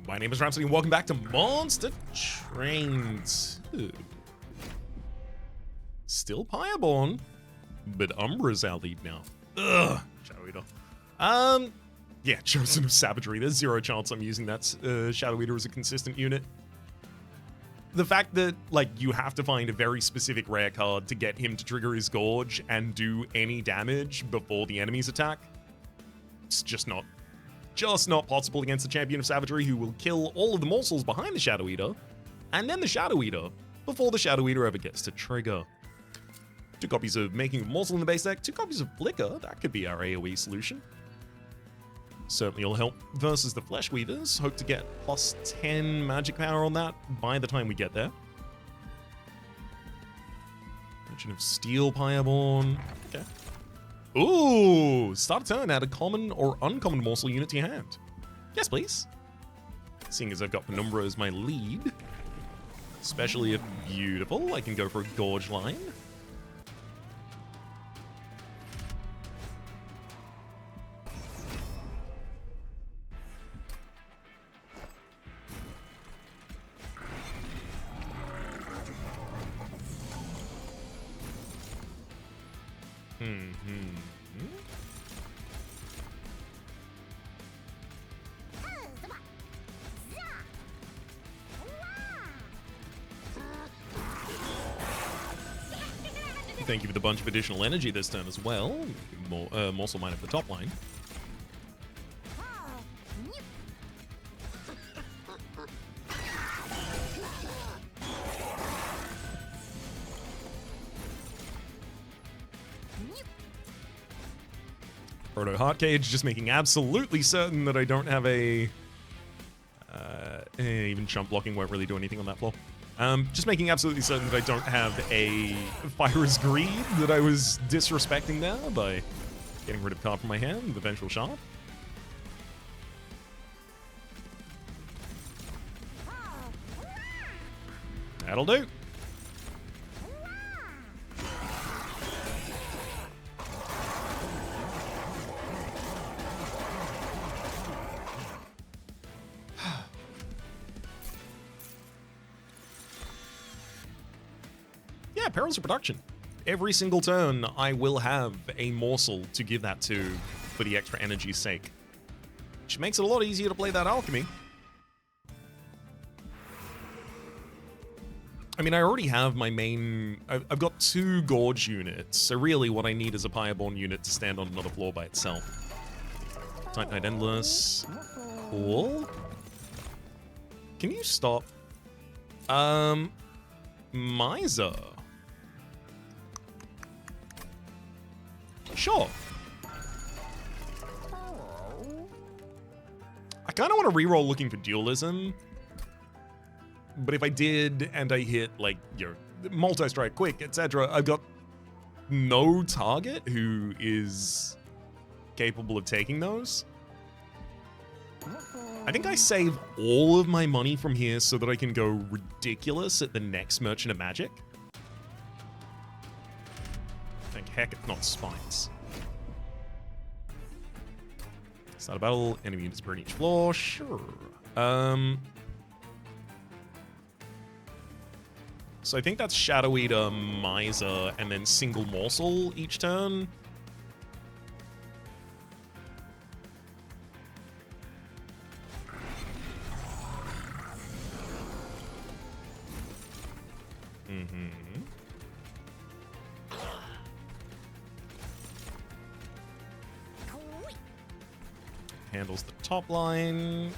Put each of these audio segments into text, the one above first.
My name is Rhapsody and welcome back to Monster Train 2. Still Pyreborn, but Umbra's our lead now. Ugh, Shadow Eater. Yeah, Chosen of Savagery. There's zero chance I'm using that Shadow Eater as a consistent unit. The fact that, like, you have to find a very specific rare card to get him to trigger his Gorge and do any damage before the enemy's attack, it's just not possible against the Champion of Savagery, who will kill all of the morsels behind the Shadow Eater, and then the Shadow Eater, before the Shadow Eater ever gets to trigger. 2 copies of Making a Morsel in the base deck, 2 copies of Flicker, that could be our AoE solution. Certainly will help versus the Flesh Weavers. Hope to get plus 10 magic power on that by the time we get there. Legend of Steel Pyreborn. Okay. Ooh! Start a turn, add a common or uncommon morsel unit to your hand. Yes, please. Seeing as I've got Penumbra as my lead, especially if beautiful, I can go for a Gorge line. Thank you for the bunch of additional energy this turn as well. Morsel mine up the top line. Proto Heart Cage, just making absolutely certain that I don't have a... even chump blocking won't really do anything on that floor. Just making absolutely certain that I don't have a Fire's Greed that I was disrespecting there by getting rid of card from my hand with Vengeful Sharp. That'll do. Yeah, Perils of Production. Every single turn, I will have a morsel to give that to for the extra energy's sake. Which makes it a lot easier to play that alchemy. I mean, I already have my main... I've got 2 Gorge units, so really what I need is a Pyreborn unit to stand on another floor by itself. Titanite Endless. Cool. Can you stop? Miser. Sure. I kind of want to reroll looking for dualism, but if I did and I hit like your multi-strike quick, etc., I've got no target who is capable of taking those. I think I save all of my money from here so that I can go ridiculous at the next Merchant of Magic. Thank heck it's not Spikes. Start a battle, enemy units burn each floor, sure. So I think that's Shadow Eater, Miser, and then single morsel each turn. Handles the top line.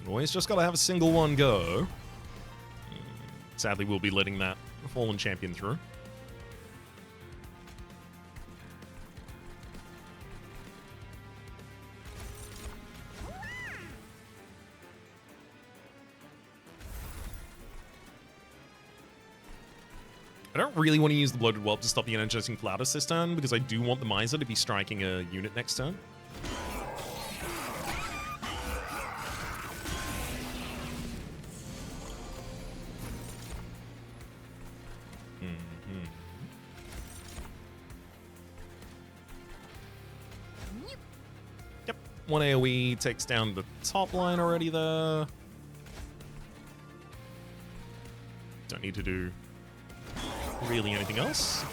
Always just gotta have a single one go. Sadly, we'll be letting that fallen champion through. I don't really want to use the Bloated Whelp to stop the Energizing Flatus this turn, because I do want the Miser to be striking a unit next turn. One AoE takes down the top line already there. Don't need to do really anything else.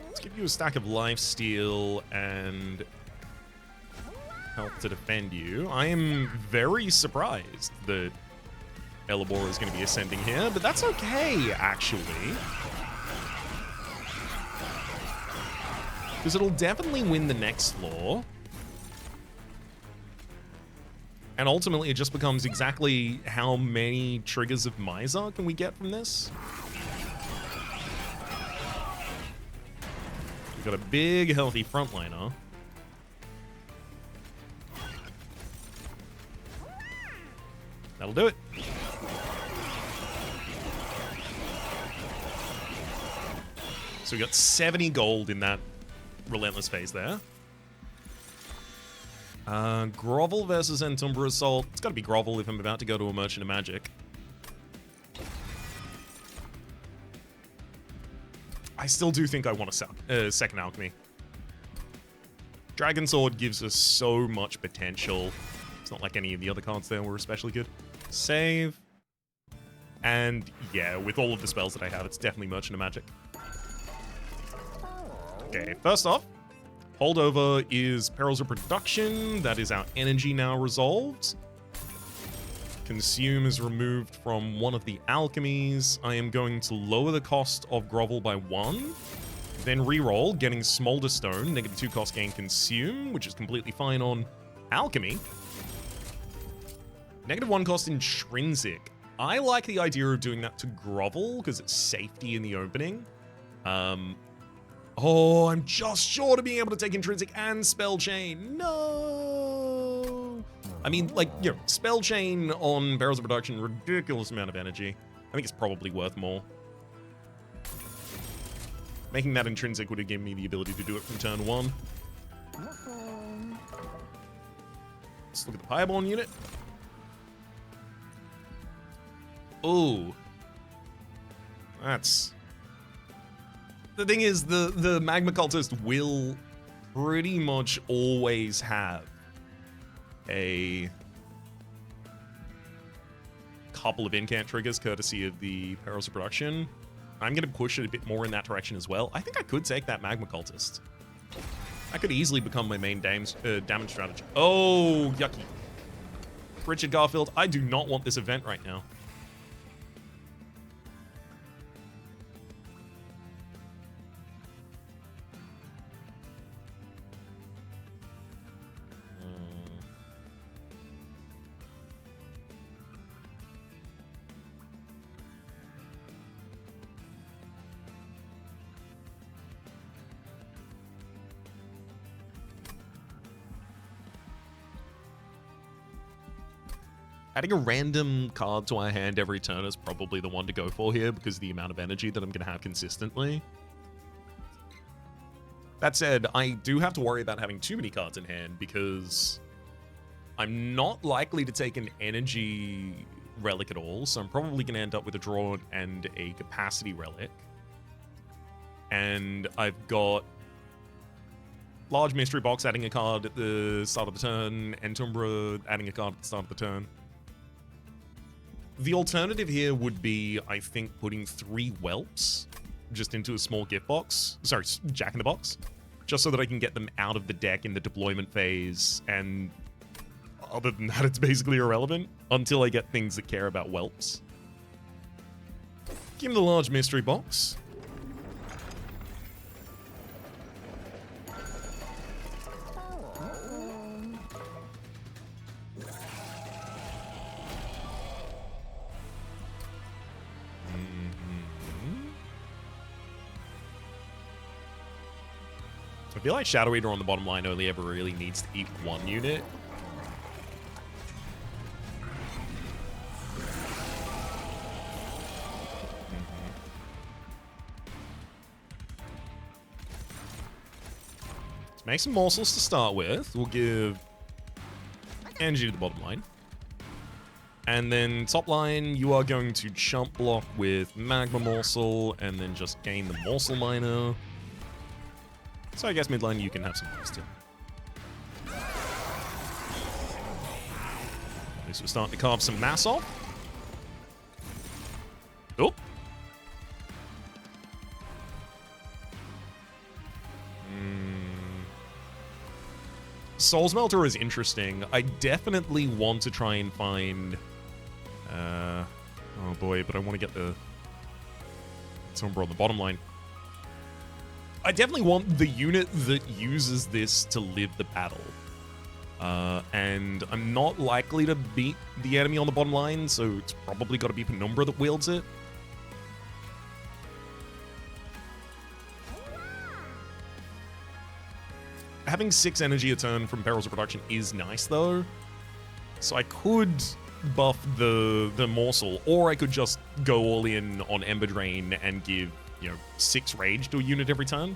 Let's give you a stack of lifesteal and help to defend you. I am very surprised that Elabora is going to be ascending here, but that's okay, actually. Because it'll definitely win the next floor. And ultimately, it just becomes exactly how many triggers of Mizar can we get from this? We've got a big, healthy frontliner. That'll do it. So we got 70 gold in that Relentless phase there. Grovel versus Entumbra Assault. It's got to be Grovel if I'm about to go to a Merchant of Magic. I still do think I want a second Alchemy. Dragon Sword gives us so much potential. It's not like any of the other cards there were especially good. Save. And yeah, with all of the spells that I have, it's definitely Merchant of Magic. Okay, first off, holdover is Perils of Production. That is our energy now resolved. Consume is removed from one of the alchemies. I am going to lower the cost of Grovel by 1. Then reroll, getting Smolder Stone, -2 cost gain Consume, which is completely fine on Alchemy. -1 cost Intrinsic. I like the idea of doing that to Grovel, because it's safety in the opening. Oh, I'm just short of being able to take Intrinsic and Spell Chain. No! I mean, like, you know, Spell Chain on Barrels of Production, ridiculous amount of energy. I think it's probably worth more. Making that Intrinsic would have given me the ability to do it from turn 1. Let's look at the Fireborn unit. Ooh. That's... The thing is, the Magma Cultist will pretty much always have a couple of incant triggers courtesy of the Perils of Production. I'm going to push it a bit more in that direction as well. I think I could take that Magma Cultist. I could easily become my main damage strategy. Oh, yucky. Richard Garfield, I do not want this event right now. Adding a random card to our hand every turn is probably the one to go for here because of the amount of energy that I'm going to have consistently. That said, I do have to worry about having too many cards in hand because I'm not likely to take an energy relic at all, so I'm probably going to end up with a draw and a capacity relic. And I've got Large Mystery Box adding a card at the start of the turn, Entumbra adding a card at the start of the turn. The alternative here would be, I think, putting 3 Whelps just into a small gift box. Sorry, Jack-in-the-Box. Just so that I can get them out of the deck in the deployment phase. And other than that, it's basically irrelevant until I get things that care about Whelps. Give him the Large Mystery Box. I feel like Shadow Eater on the bottom line only ever really needs to eat 1 unit. Make some morsels to start with. We'll give energy to the bottom line. And then top line, you are going to chump block with magma morsel and then just gain the morsel miner. So I guess midline you can have some morsel too. At least we're starting to carve some mass off. Oh. Soul Smelter is interesting. I definitely want to try and find... oh boy, but I want to get the Sombra on the bottom line. I definitely want the unit that uses this to live the battle. And I'm not likely to beat the enemy on the bottom line, so it's probably got to be Penumbra that wields it. Having 6 energy a turn from Perils of Production is nice, though. So I could buff the Morsel, or I could just go all in on Ember Drain and give, 6 rage to a unit every turn.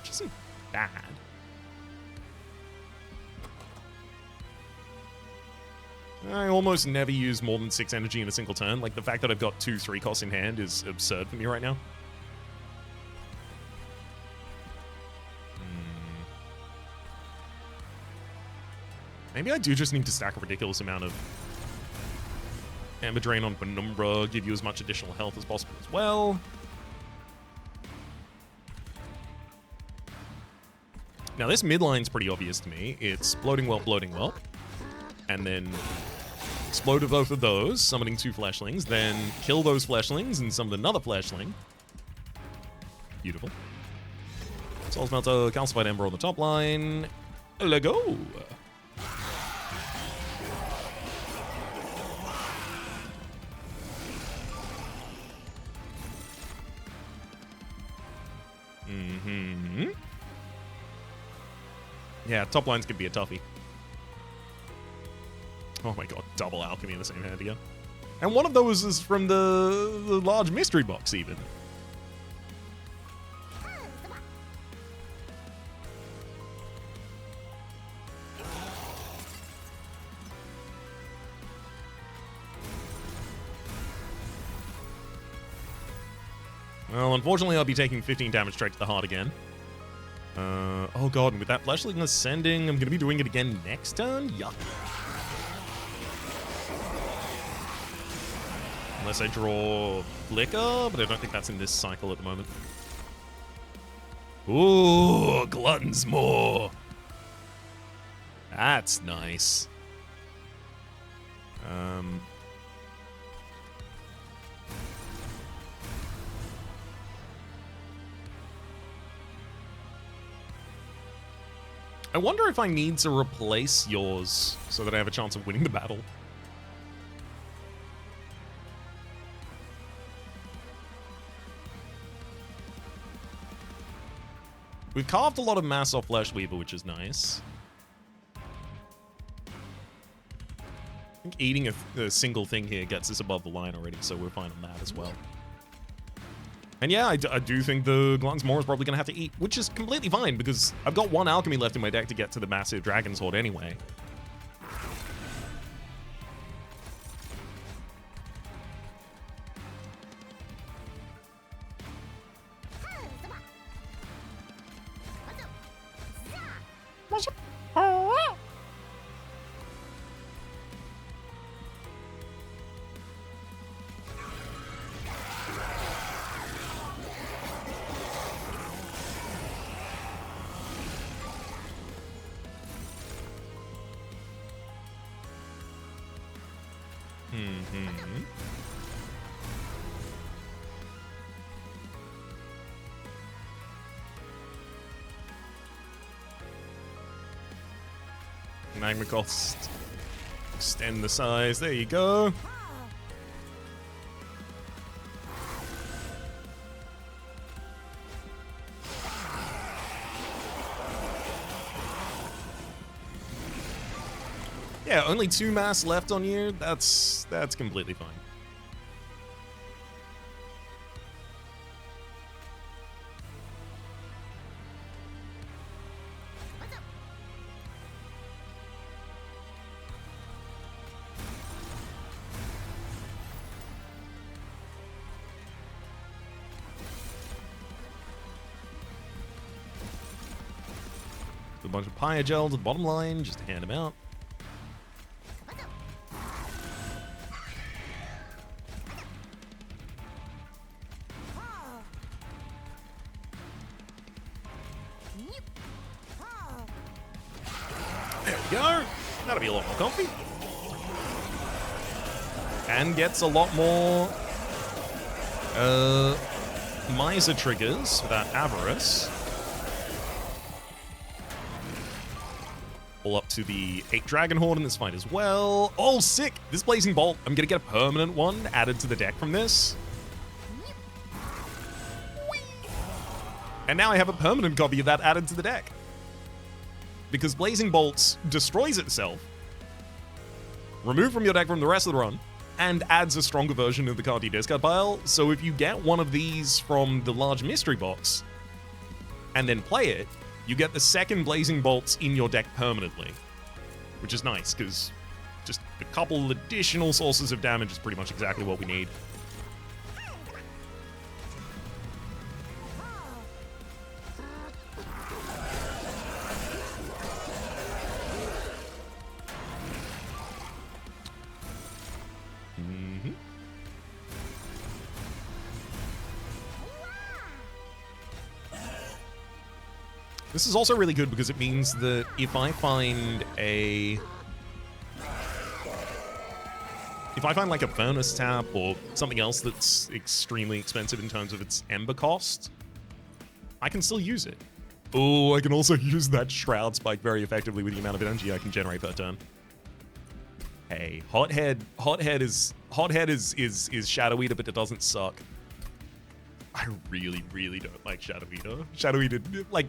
Which isn't bad. I almost never use more than 6 energy in a single turn. Like, the fact that I've got 2 3 costs in hand is absurd for me right now. Maybe I do just need to stack a ridiculous amount of Ember Drain on Penumbra, give you as much additional health as possible as well. Now, this midline's pretty obvious to me. It's Bloating Whelp, and then explode of both of those, summoning 2 Fleshlings, then kill those Fleshlings and summon another Fleshling. Beautiful. Soul Smelter, Calcified Ember on the top line. Let go! Yeah, top lines could be a toughie. Oh my god, double alchemy in the same hand again. And one of those is from the large mystery box, even. Well, unfortunately, I'll be taking 15 damage straight to the heart again. Oh god, and with that Fleshling ascending, I'm going to be doing it again next turn? Yuck. Unless I draw Flicker, but I don't think that's in this cycle at the moment. Ooh, Glutton's Maw. That's nice. I wonder if I need to replace yours so that I have a chance of winning the battle. We've carved a lot of mass off Fleshweaver, which is nice. I think eating a single thing here gets us above the line already, so we're fine on that as well. And yeah, I do think the Glutton's Maw is probably going to have to eat, which is completely fine, because I've got 1 alchemy left in my deck to get to the massive Dragon's Horde anyway. Magma cost. Extend the size. There you go. Yeah, only 2 mass left on you. That's completely fine. a bunch of Pyre Gel to the bottom line, just to hand them out. There we go. That'll be a lot more comfy. And gets a lot more Miser triggers for that Avarice. All up to the 8 Dragon Horde in this fight as well. Oh, sick! This Blazing Bolt, I'm gonna get a permanent one added to the deck from this. And now I have a permanent copy of that added to the deck. Because Blazing Bolts destroys itself, removed from your deck from the rest of the run, and adds a stronger version of the card to your discard pile. So if you get one of these from the large mystery box and then play it, you get the second Blazing Bolts in your deck permanently, which is nice because just a couple additional sources of damage is pretty much exactly what we need. This is also really good because it means that if I find like a furnace tap or something else that's extremely expensive in terms of its ember cost, I can still use it. Oh, I can also use that Shroud Spike very effectively with the amount of energy I can generate per turn. Hey, Hothead is Shadow Eater, but it doesn't suck. I really, really don't like Shadow Eater. Shadow Eater, like,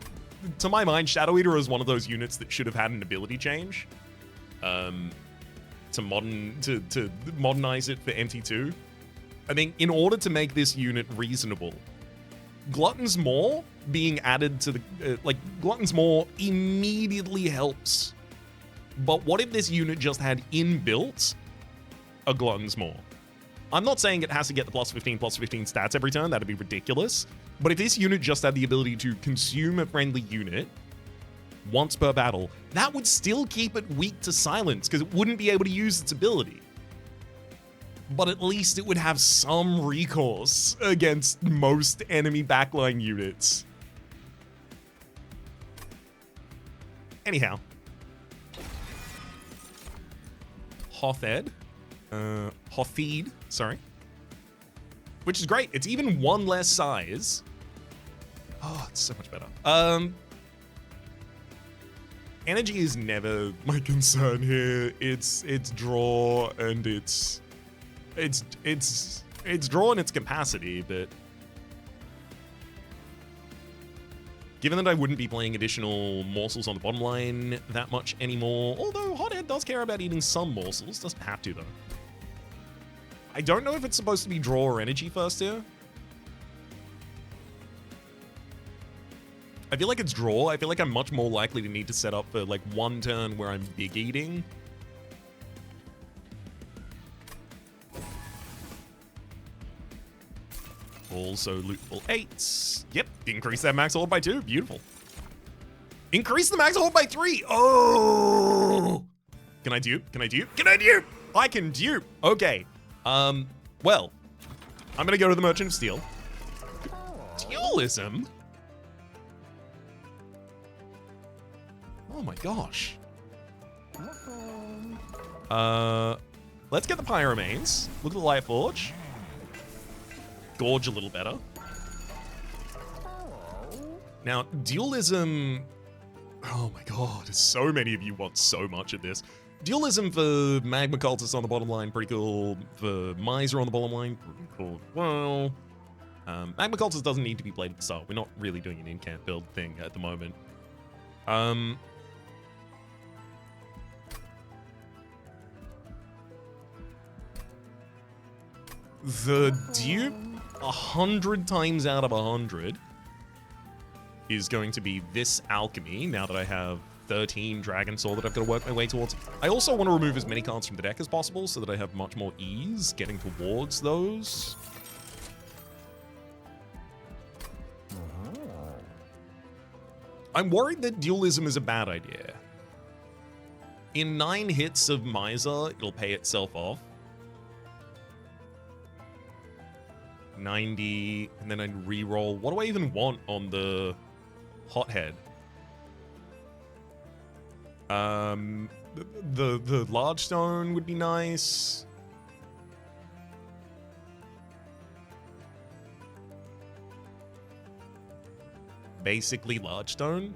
to my mind, Shadow Eater is one of those units that should have had an ability change, to modernize it for MT2. I think in order to make this unit reasonable, Glutton's Maw being added to the Glutton's Maw immediately helps. But what if this unit just had inbuilt a Glutton's Maw? I'm not saying it has to get the +15 stats every turn. That'd be ridiculous. But if this unit just had the ability to consume a friendly unit once per battle, that would still keep it weak to silence because it wouldn't be able to use its ability. But at least it would have some recourse against most enemy backline units. Anyhow. Hothead. Hothied, sorry. Which is great. It's even one less size. Oh, it's so much better. Energy is never my concern here. It's draw and it's draw and its capacity, but given that I wouldn't be playing additional morsels on the bottom line that much anymore, although Hothead does care about eating some morsels, doesn't have to though. I don't know if it's supposed to be draw or energy first here. I feel like it's draw. I feel like I'm much more likely to need to set up for like one turn where I'm big eating. Also lootable 8s. Yep, increase that max hold by 2. Beautiful. Increase the max hold by 3. Oh! Can I dupe? Can I dupe? Can I dupe? I can dupe. Okay. Well, I'm gonna go to the Merchant of Steel. Dualism? Oh my gosh. Let's get the Pyramanes. Look at the Light Forge. Gorge a little better. Now, Dualism... Oh my god, so many of you want so much of this. Dualism for Magma Cultist on the bottom line, pretty cool. For Miser on the bottom line, pretty cool. Well, Magma Cultist doesn't need to be played at the start. We're not really doing an in-camp build thing at the moment. The dupe, 100 times out of 100, is going to be this Alchemy, now that I have 13 Dragon Soul that I've got to work my way towards. I also want to remove as many cards from the deck as possible so that I have much more ease getting towards those. I'm worried that dualism is a bad idea. In 9 hits of Miser, it'll pay itself off. 90, and then I'd reroll. What do I even want on the Hothead? The large stone would be nice. Basically large stone.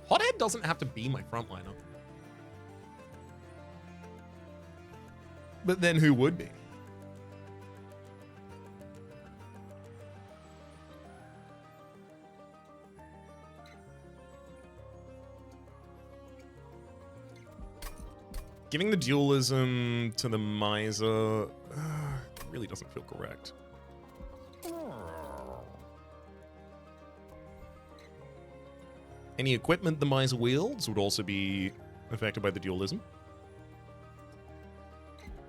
Hothead doesn't have to be my frontliner. But then who would be? Giving the dualism to the Miser really doesn't feel correct. Any equipment the Miser wields would also be affected by the dualism.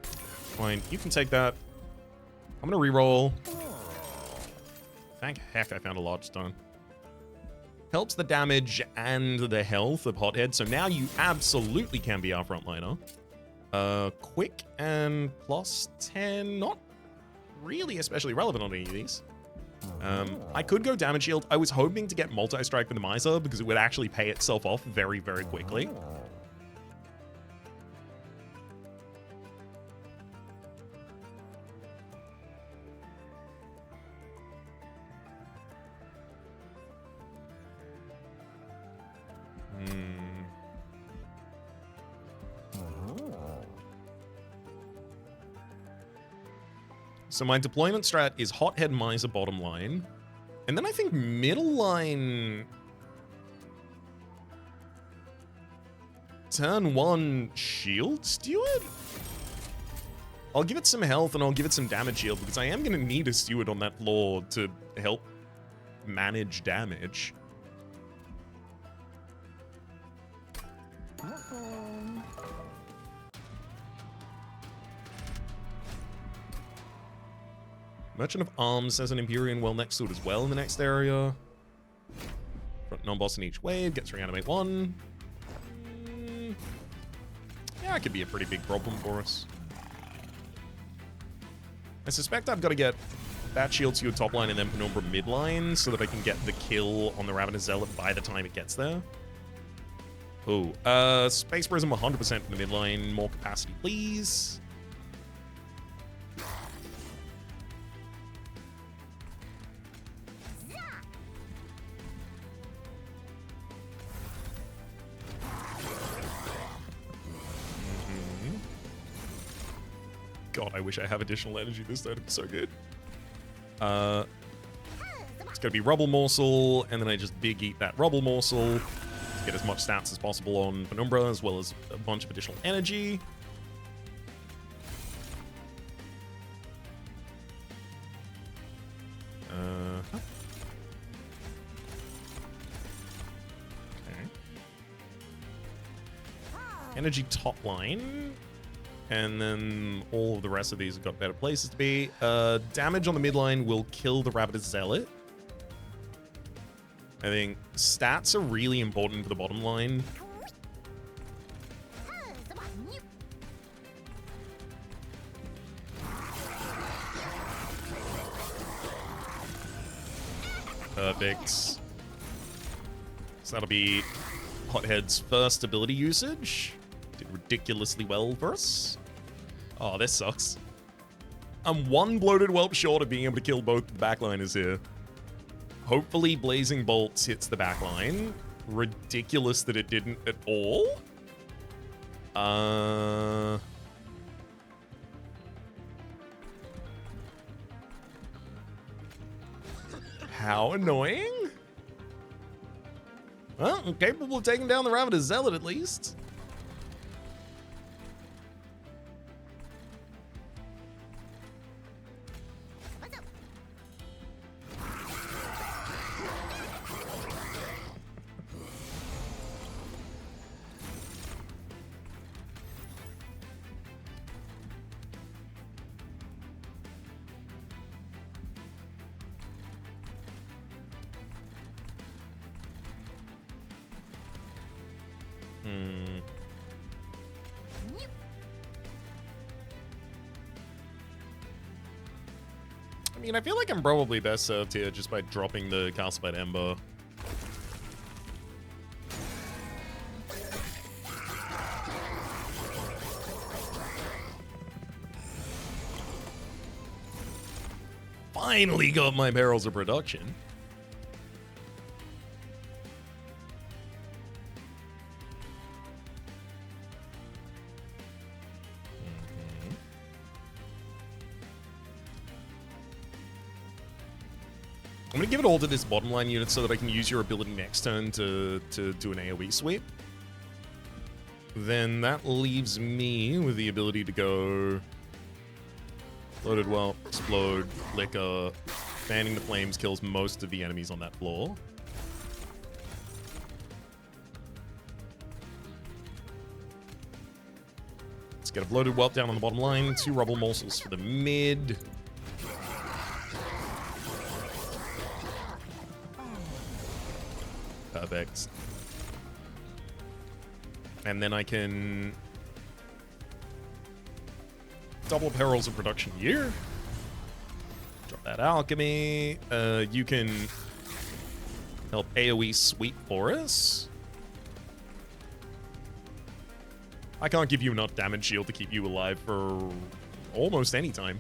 Fine, you can take that. I'm gonna reroll. Thank heck I found a large stone. Helps the damage and the health of Hothead, so now you absolutely can be our frontliner. Quick and plus 10, not really especially relevant on any of these. I could go damage shield. I was hoping to get multi-strike with the Miser because it would actually pay itself off very, very quickly. So my deployment strat is Hothead Miser bottom line. And then I think middle line... Turn 1 Shield Steward? I'll give it some health and I'll give it some damage shield because I am going to need a Steward on that floor to help manage damage. Merchant of Arms has an Empyrean well next to it as well in the next area. Front non-boss in each wave, gets reanimate 1. Yeah, it could be a pretty big problem for us. I suspect I've got to get that shield to your top line and then Penumbra mid line so that I can get the kill on the Ravenous Zealot by the time it gets there. Oh, Space Prism 100% in the mid line. More capacity, please. God, I wish I have additional energy this time. It's so good. It's gonna be Rubble Morsel, and then I just big eat that Rubble Morsel to get as much stats as possible on Penumbra, as well as a bunch of additional energy. Okay. Energy top line. And then all of the rest of these have got better places to be. Damage on the midline will kill the Ravenous Zealot. I think stats are really important for the bottom line. Perfect. So that'll be Hothead's first ability usage. Did ridiculously well for us. Oh, this sucks. I'm one bloated whelp short of being able to kill both the backliners here. Hopefully Blazing Bolts hits the backline. Ridiculous that it didn't at all. How annoying. Well, I'm capable of taking down the Ravenous Zealot at least. Hmm. I mean, I feel like I'm probably best served here just by dropping the Calcified Ember. Finally got my barrels of production. I'm gonna give it all to this bottom line unit so that I can use your ability next turn to do an AoE sweep. Then that leaves me with the ability to go Loaded Whelp, Explode, Liquor, Fanning the Flames kills most of the enemies on that floor. Let's get a Bloated Whelp down on the bottom line, 2 Rubble Morsels for the mid. Perfect. And then I can double Perils of Production here. Drop that Alchemy. You can help AoE sweep for us. I can't give you enough damage shield to keep you alive for almost any time.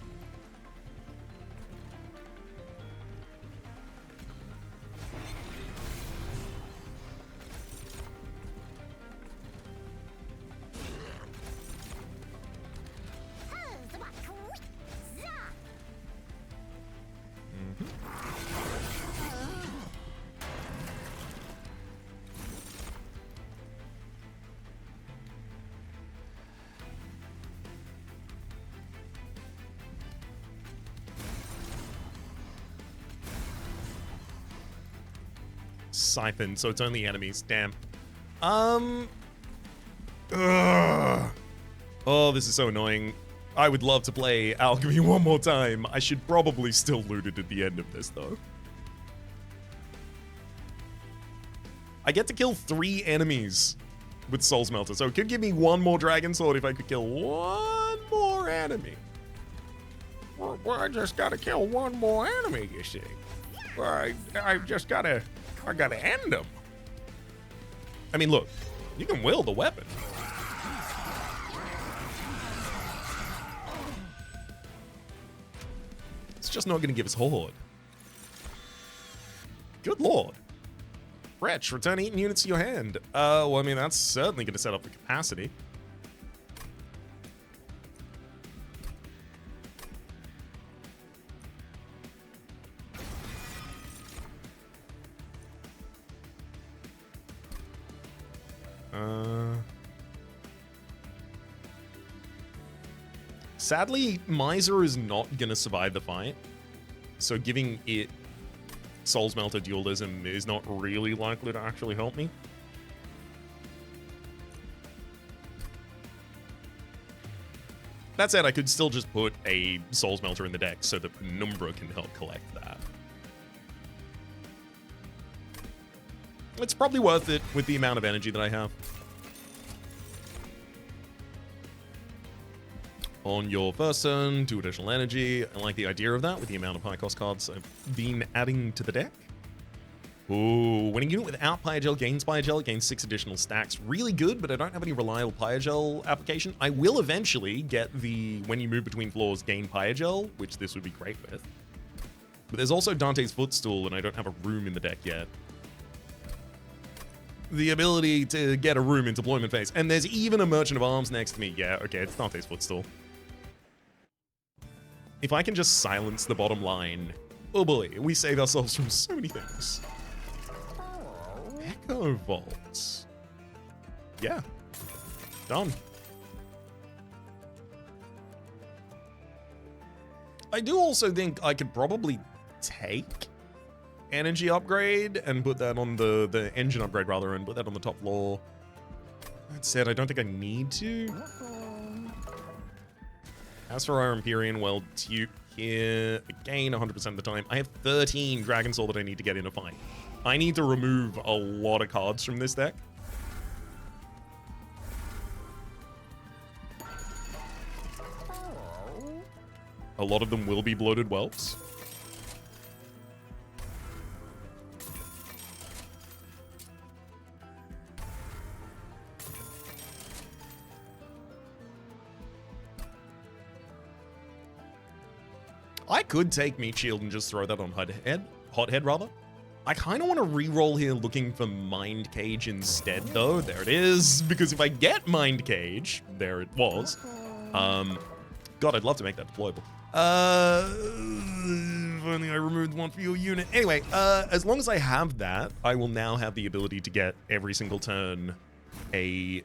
Siphon, so it's only enemies. Damn. Ugh. Oh, this is so annoying. I would love to play Alchemy one more time. I should probably still loot it at the end of this, though. I get to kill 3 enemies with Soul Smelter, so it could give me 1 more Dragon Sword if I could kill 1 more enemy. Well, I just gotta kill 1 more enemy, you see. Well, I just gotta... I gotta end them. I mean, look, you can will the weapon. It's just not gonna give us Horde. Good lord. Wretch, return eaten units to your hand. Well, I mean, that's certainly gonna set up the capacity. Sadly, Miser is not going to survive the fight, so giving it Soul Smelter Dualism is not really likely to actually help me. That said, I could still just put a Soul Smelter in the deck so that Penumbra can help collect that. It's probably worth it with the amount of energy that I have. On your first turn, 2 additional energy. I like the idea of that with the amount of high cost cards I've been adding to the deck. Ooh, when a unit without Pyogel gains Pyogel, it gains 6 additional stacks. Really good, but I don't have any reliable Pyogel application. I will eventually get the, when you move between floors, gain Pyogel, which this would be great with. But there's also Dante's Footstool, and I don't have a room in the deck yet. The ability to get a room in deployment phase. And there's even a Merchant of Arms next to me. Yeah, okay, it's Dante's Footstool. If I can just silence the bottom line, oh boy, we save ourselves from so many things. Echo Vault. Yeah. Done. I do also think I could probably take Energy Upgrade and put that on the Engine Upgrade, rather, and put that on the top floor. That said, I don't think I need to. As for our Empyrean, well, Duke here, again, 100% of the time. I have 13 Dragon Soul that I need to get in a fight. I need to remove a lot of cards from this deck. A lot of them will be bloated whelps. I could take Meat Shield and just throw that on Hothead rather. I kind of want to re-roll here looking for Mind Cage instead, though. There it is. Because if I get Mind Cage, there it was. God, I'd love to make that deployable. If only I removed one for your unit. Anyway, as long as I have that, I will now have the ability to get every single turn a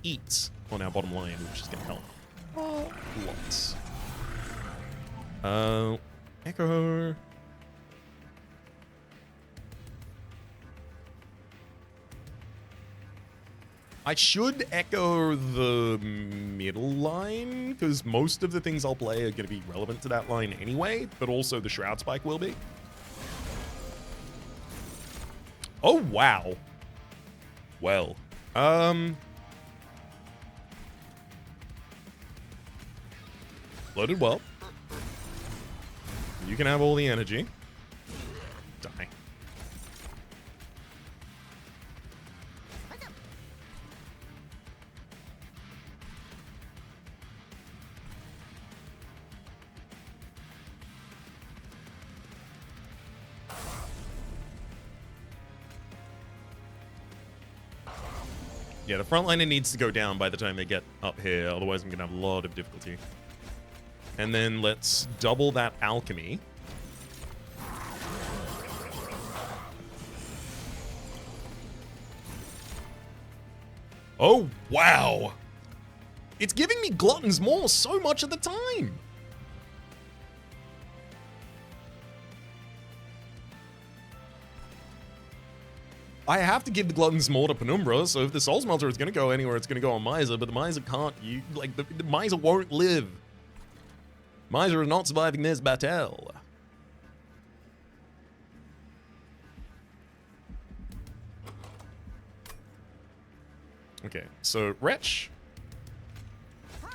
eat on our bottom line, which is going to help. Lots. Echo. I should echo the middle line, because most of the things I'll play are going to be relevant to that line anyway, but also the Shroud Spike will be. Oh, wow. Well, loaded well. You can have all the energy. Die. Yeah, the frontliner needs to go down by the time they get up here, otherwise I'm going to have a lot of difficulty. And then let's double that alchemy. Oh, wow. It's giving me Glutton's Maw so much of the time. I have to give the Glutton's Maw to Penumbra, so if the Soul Smelter is going to go anywhere, it's going to go on Miser, but the Miser can't. The Miser won't live. Miser is not surviving this battle. Okay, so Wretch. I'm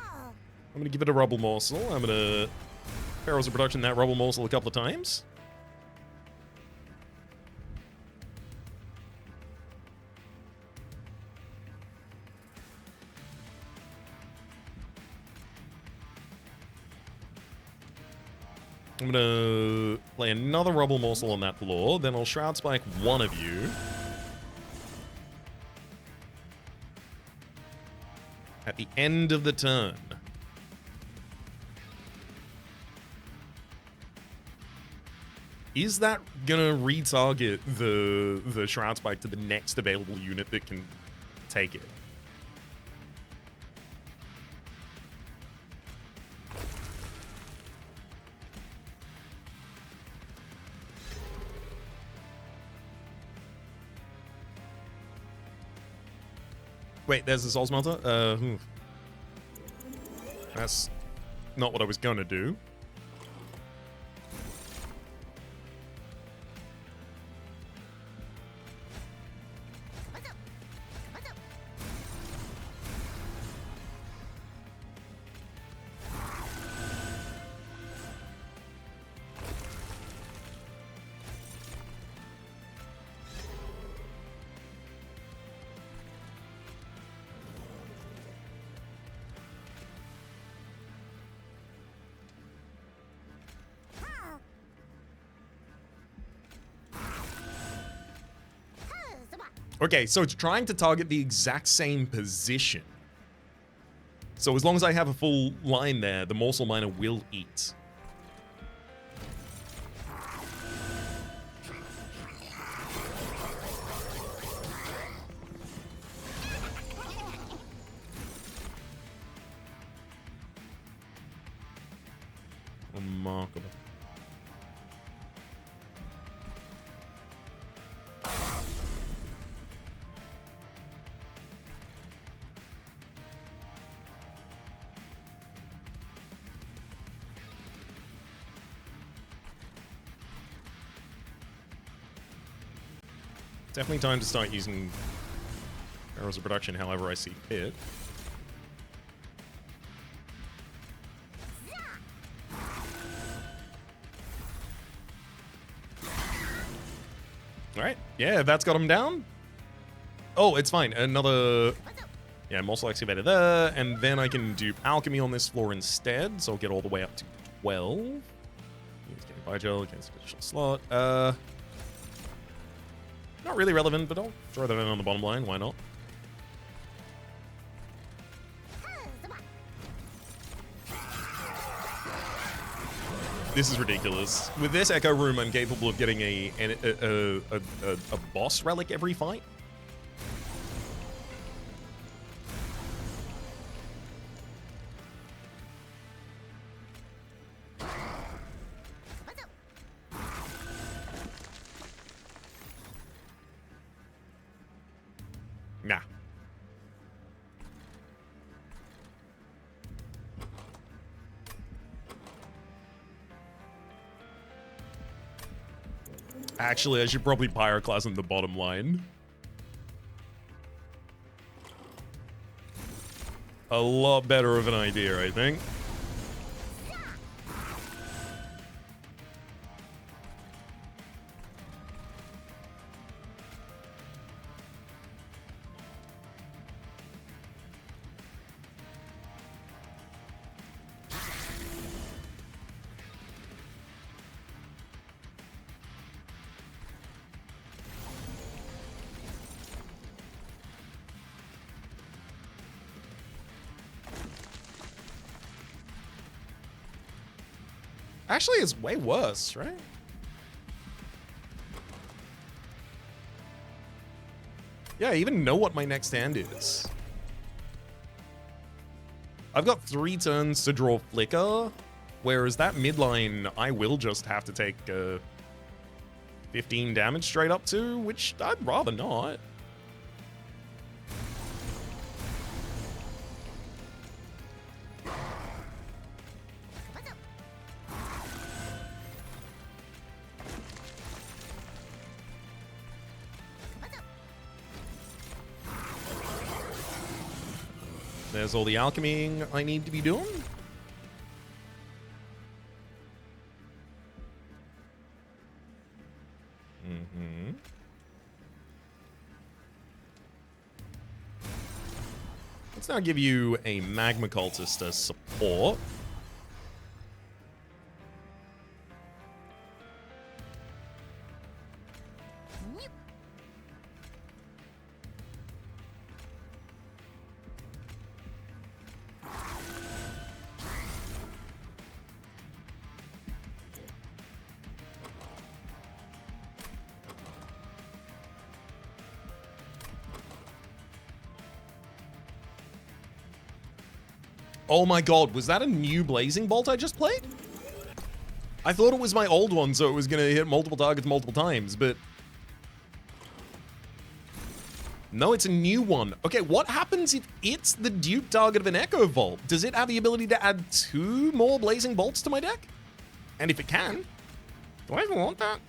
going to give it a Rubble Morsel. I'm going to Perils of Production that Rubble Morsel a couple of times. I'm gonna play another Rubble Morsel on that floor, then I'll Shroud Spike one of you. At the end of the turn. Is that gonna retarget the Shroud Spike to the next available unit that can take it? Wait, there's the Soul Smelter? That's not what I was gonna do. Okay, so it's trying to target the exact same position. So as long as I have a full line there, the Morsel Miner will eat. Remarkable. Definitely time to start using Arrows of Production however I see fit. Yeah, that's got him down. Oh, it's fine. Another... Yeah, Morsel Excavator there. And then I can do Alchemy on this floor instead. So I'll get all the way up to 12. He's getting Bigel against additional slot. Not really relevant, but I'll throw that in on the bottom line. Why not? This is ridiculous. With this Echo Room, I'm capable of getting a boss relic every fight. Nah. Actually, I should probably Pyroclast in the bottom line. A lot better of an idea, I think. Actually, it's way worse, right? Yeah, I even know what my next hand is. I've got 3 turns to draw Flicker, whereas that midline I will just have to take 15 damage straight up to, which I'd rather not. There's all the alchemying I need to be doing. Let's now give you a Magma Cultist as support. Oh my god, was that a new Blazing Bolt I just played? I thought it was my old one, so it was gonna hit multiple targets multiple times, but... No, it's a new one. Okay, what happens if it's the dupe target of an Echo Vault? Does it have the ability to add 2 more Blazing Bolts to my deck? And if it can, do I even want that?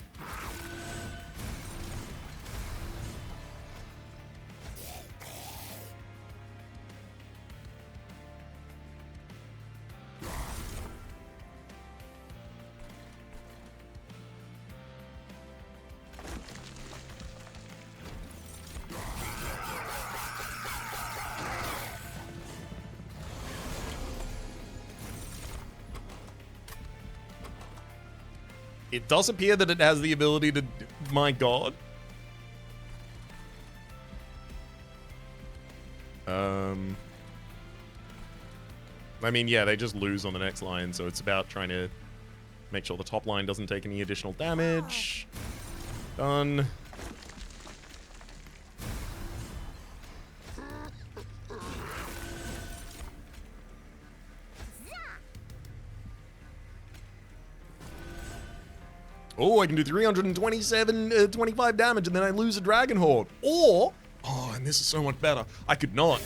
It does appear that it has the ability to... My god. I mean, yeah, they just lose on the next line, so it's about trying to make sure the top line doesn't take any additional damage. Done. Oh, I can do 25 damage, and then I lose a Dragon Horde. Or, oh, and this is so much better, I could not.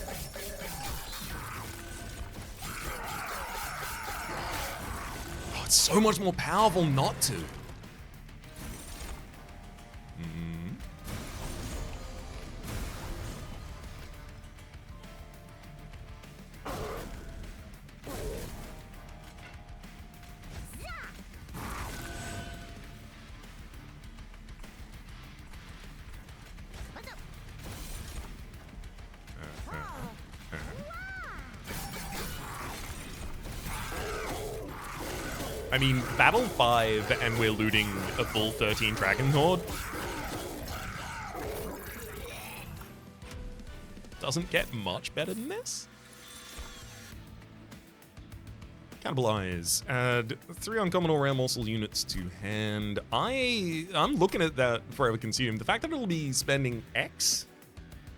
Oh, it's so much more powerful not to. I mean, Battle 5 and we're looting a full 13 Dragon Horde. Doesn't get much better than this. Cannibalize. Add 3 uncommon or rare morsel units to hand. I'm looking at that Forever Consumed. The fact that it'll be spending X,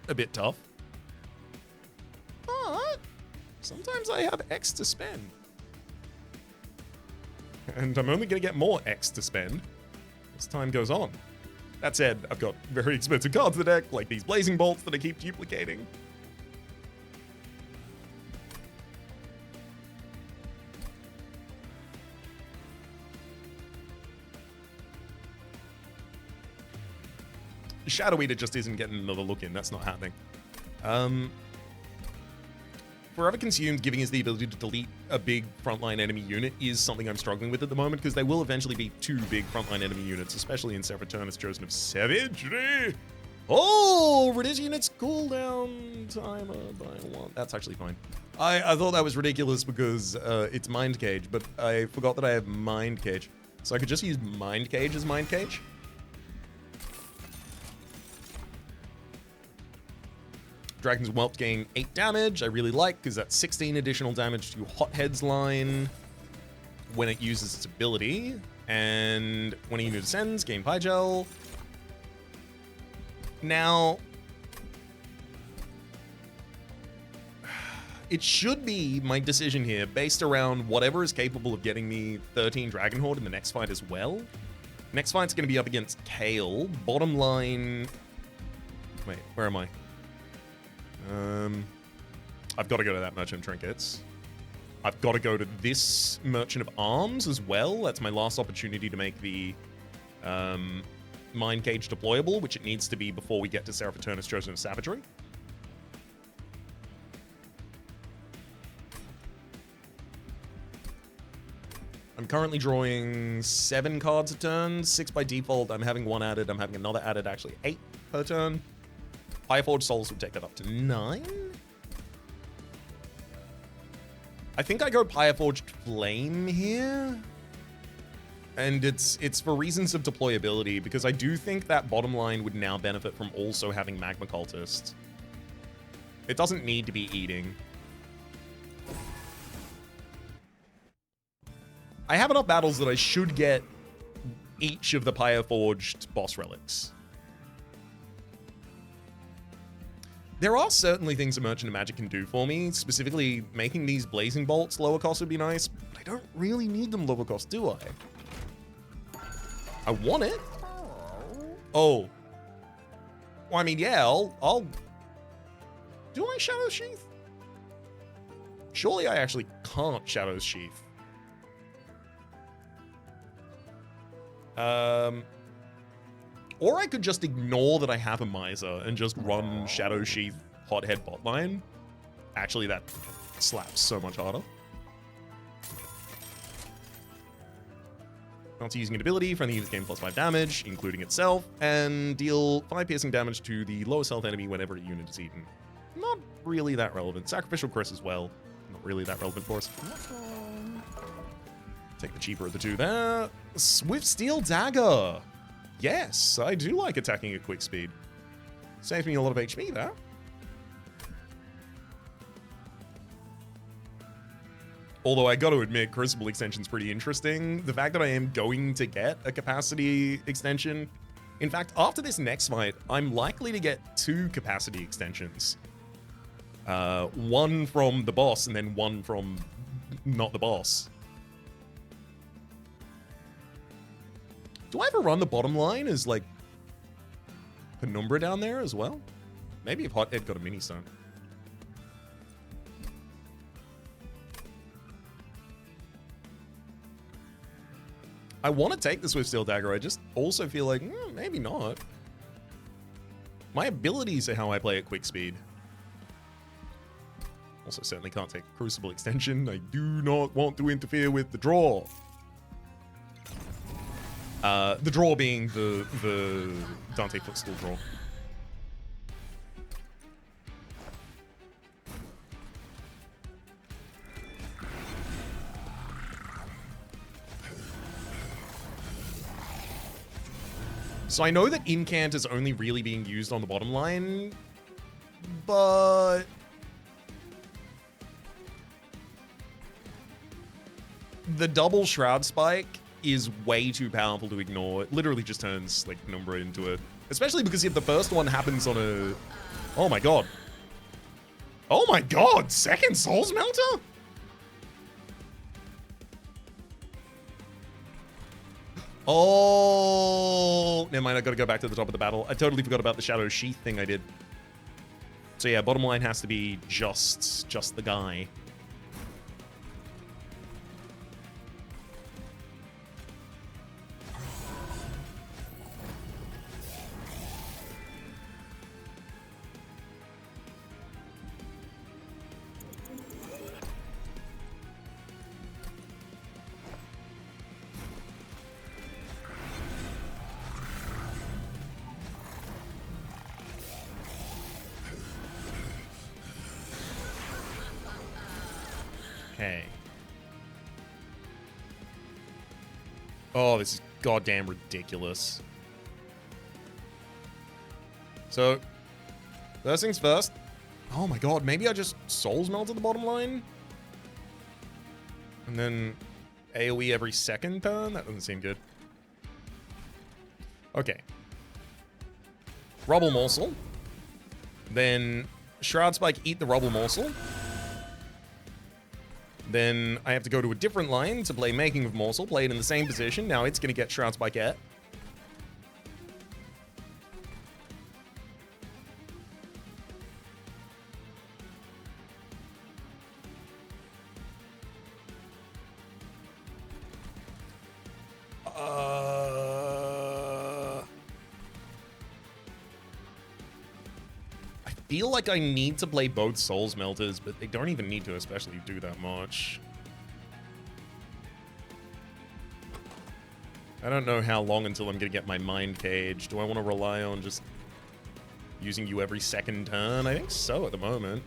a bit tough. But sometimes I have X to spend. And I'm only going to get more X to spend as time goes on. That said, I've got very expensive cards in the deck, like these Blazing Bolts that I keep duplicating. Shadow Eater just isn't getting another look in. That's not happening. Forever Consumed giving us the ability to delete a big frontline enemy unit is something I'm struggling with at the moment, because there will eventually be 2 big frontline enemy units, especially in Serapeternus Chosen of Savagery. Oh, reduce units cooldown timer by 1. That's actually fine. I thought that was ridiculous because it's Mind Cage, but I forgot that I have Mind Cage. So I could just use Mind Cage as Mind Cage. Dragon's Whelp gain 8 damage, I really like, because that's 16 additional damage to Hothead's line when it uses its ability. And when a unit descends, gain Pygel. Now, it should be my decision here based around whatever is capable of getting me 13 Dragon Horde in the next fight as well. Next fight's going to be up against Kale. Bottom line... Wait, where am I? I've got to go to that Merchant of Trinkets. I've got to go to this Merchant of Arms as well. That's my last opportunity to make the Mind Cage deployable, which it needs to be before we get to Serapeternus Chosen of Savagery. I'm currently drawing 7 cards a turn, 6 by default. I'm having 1 added. I'm having another added, actually 8 per turn. Fireforged Souls would take that up to 9. I think I go Fireforged Flame here. And it's for reasons of deployability, because I do think that bottom line would now benefit from also having Magma Cultist. It doesn't need to be eating. I have enough battles that I should get each of the Fireforged boss relics. There are certainly things a Merchant of Magic can do for me. Specifically, making these Blazing Bolts lower cost would be nice, but I don't really need them lower cost, do I? I want it. Oh. Well, I mean, yeah, I'll... Do I Shadow Sheath? Surely I actually can't Shadow Sheath. Or I could just ignore that I have a Miser and just run Shadow Sheath Hothead botline. Actually, that slaps so much harder. After using an ability, friendly units gain +5 damage, including itself, and deal 5 piercing damage to the lowest health enemy whenever a unit is eaten. Not really that relevant. Sacrificial Chris as well. Not really that relevant for us. Take the cheaper of the 2 there. Swift Steel Dagger. Yes, I do like attacking at quick speed. Saves me a lot of HP there. Although I got to admit, Crucible Extension's pretty interesting. The fact that I am going to get a capacity extension. In fact, after this next fight, I'm likely to get 2 capacity extensions. One from the boss and then one from not the boss. Do I ever run the bottom line as, like, Penumbra down there as well? Maybe if Hothead got a mini-stone. I want to take the Swift Steel Dagger, I just also feel like, maybe not. My abilities are how I play at quick speed. Also certainly can't take Crucible Extension. I do not want to interfere with the draw. The draw being the Dante Footstool draw. So I know that Incant is only really being used on the bottom line, but... the double Shroud Spike is way too powerful to ignore. It literally just turns, like, Penumbra into it. Especially because if the first one happens on a... oh my god. Oh my god! Second Souls Melter? Oh, never mind, I gotta go back to the top of the battle. I totally forgot about the Shadow Sheath thing I did. So yeah, bottom line has to be just the guy. Okay. Oh, this is goddamn ridiculous. So, first things first. Oh my god, maybe I just Souls Melt at the bottom line? And then AoE every second turn? That doesn't seem good. Okay. Rubble Morsel. Then Shroud Spike, eat the Rubble Morsel. Then I have to go to a different line to play Making of Morsel, play it in the same position. Now it's going to get Shroud Spike at. I feel like I need to play both Souls Melters, but they don't even need to especially do that much. I don't know how long until I'm going to get my Mind Cage. Do I want to rely on just using you every second turn? I think so at the moment.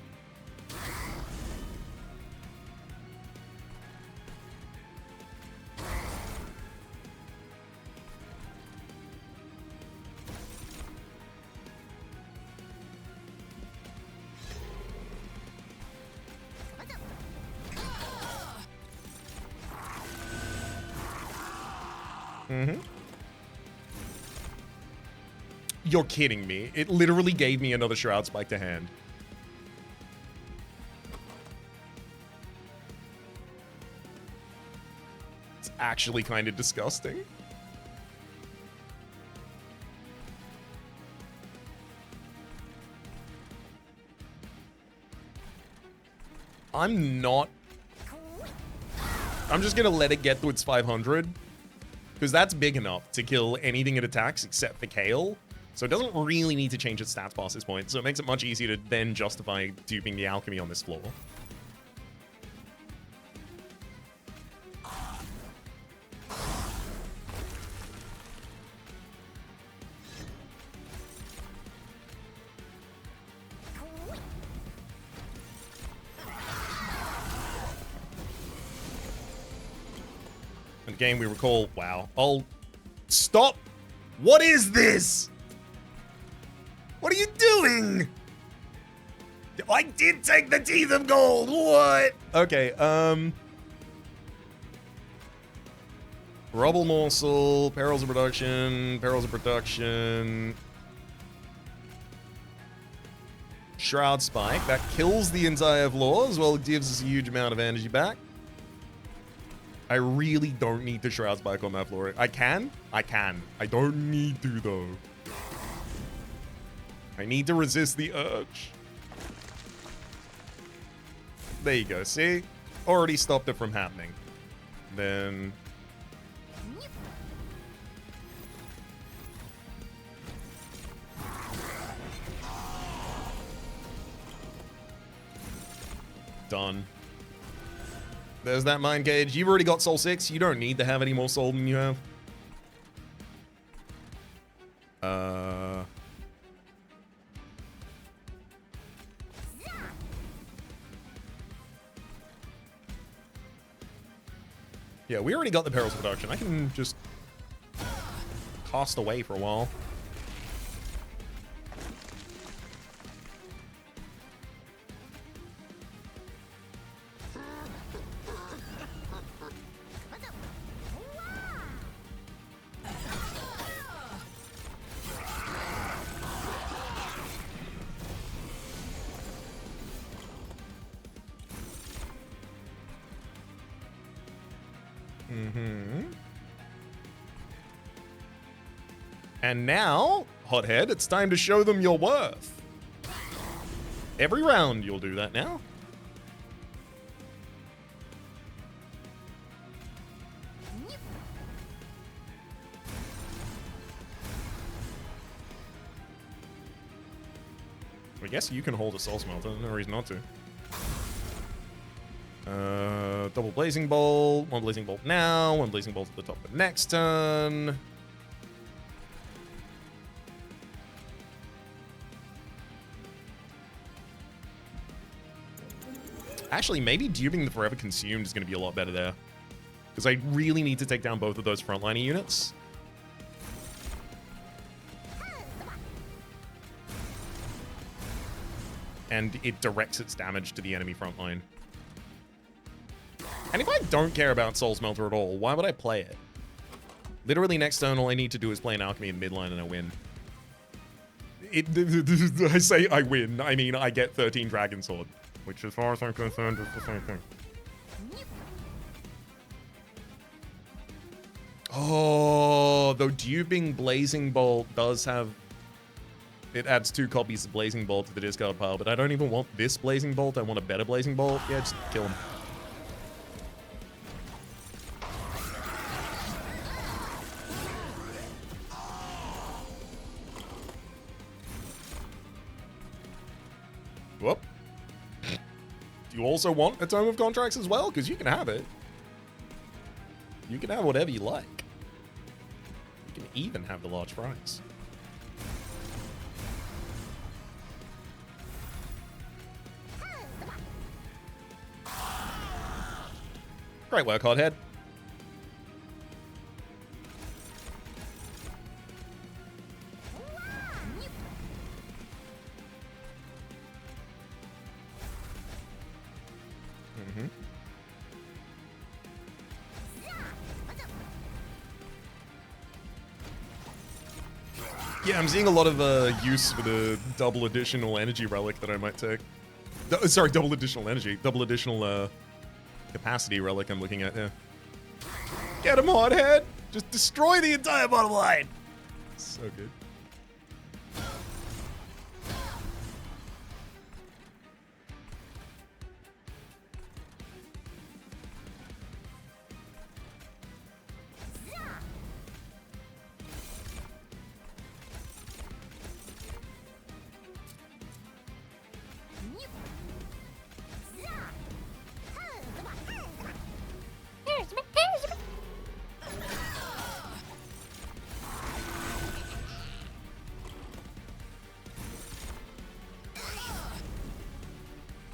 You're kidding me. It literally gave me another Shroud Spike to hand. It's actually kind of disgusting. I'm just gonna let it get to its 500. Because that's big enough to kill anything it attacks except for Kale. So it doesn't really need to change its stats past this point. So it makes it much easier to then justify duping the alchemy on this floor. And again, we recall, wow. Oh, stop. What is this? What are you doing? I did take the Teeth of Gold. What? Okay, Rubble Morsel, Perils of Production, Shroud Spike. That kills the entire floor, as well as gives us a huge amount of energy back. I really don't need to Shroud Spike on that floor. I can. I don't need to, though. I need to resist the urge. There you go, see? Already stopped it from happening. Then... done. There's that Mind Cage. You've already got Soul 6. You don't need to have any more Soul than you have. Yeah, we already got the Perils of Production. I can just tossed away for a while. And now, Hothead, it's time to show them your worth. Every round you'll do that now. I guess you can hold a Soul Smelter, no reason not to. Double Blazing Bolt, one Blazing Bolt now, one Blazing Bolt at the top of the next turn. Actually, maybe duping the Forever Consumed is going to be a lot better there. Because I really need to take down both of those frontliner units. And it directs its damage to the enemy frontline. And if I don't care about Soul Smelter at all, why would I play it? Literally next turn, all I need to do is play an Alchemy in midline and I win. I say I win, I mean I get 13 Dragon Sword. Which, as far as I'm concerned, is the same thing. Oh, though duping Blazing Bolt does have... It adds 2 copies of Blazing Bolt to the discard pile, but I don't even want this Blazing Bolt. I want a better Blazing Bolt. Yeah, just kill him. Whoop. You also want a Tome of Contracts as well? Because you can have it. You can have whatever you like. You can even have the large prize. Great work, Hothead. Yeah, I'm seeing a lot of use for the double additional energy relic that I might take. Sorry, double additional energy. Double additional capacity relic I'm looking at here. Get him, Hothead! Just destroy the entire bottom line! So good.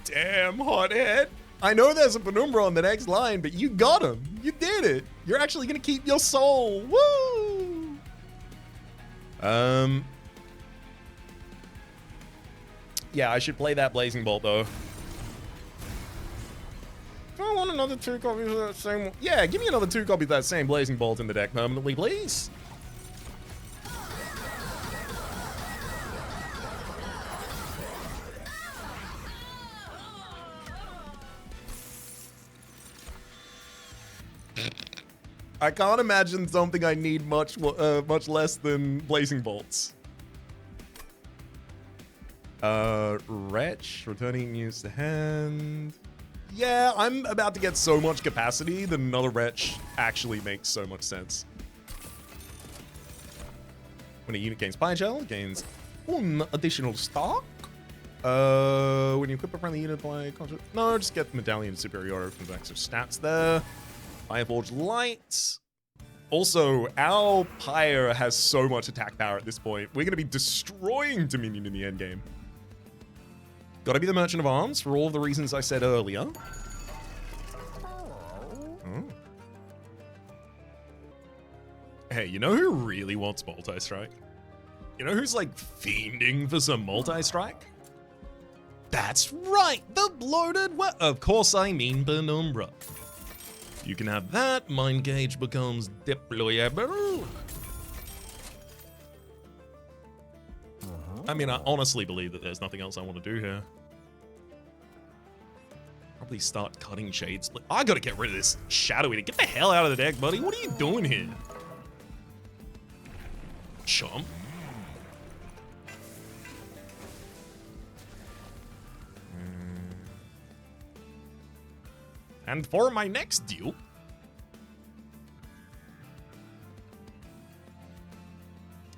Damn, Hothead. I know there's a Penumbra on the next line, but you got him. You did it. You're actually going to keep your soul. Woo! Yeah, I should play that Blazing Bolt, though. Do I want another 2 copies of that same... Yeah, give me another 2 copies of that same Blazing Bolt in the deck permanently, please. I can't imagine something I need much less than Blazing Bolts. Wretch, returning use to hand. Yeah, I'm about to get so much capacity that another Wretch actually makes so much sense. When a unit gains Pine Shell, it gains 1 additional stock. When you equip a friendly unit by contract, no, just get the Medallion of Superiority from the extra stats there. Fireforge Light. Also, our Pyre has so much attack power at this point. We're going to be destroying Dominion in the endgame. Gotta be the Merchant of Arms for all of the reasons I said earlier. Oh. Hey, you know who really wants multi-strike? You know who's like fiending for some multi-strike? That's right, the bloated of course I mean Penumbra. You can have that, Mind Gauge becomes deployable. I mean, I honestly believe that there's nothing else I want to do here. Probably start cutting Shade Split. I gotta get rid of this Shadow Eater. Get the hell out of the deck, buddy. What are you doing here? Chomp. And for my next dupe,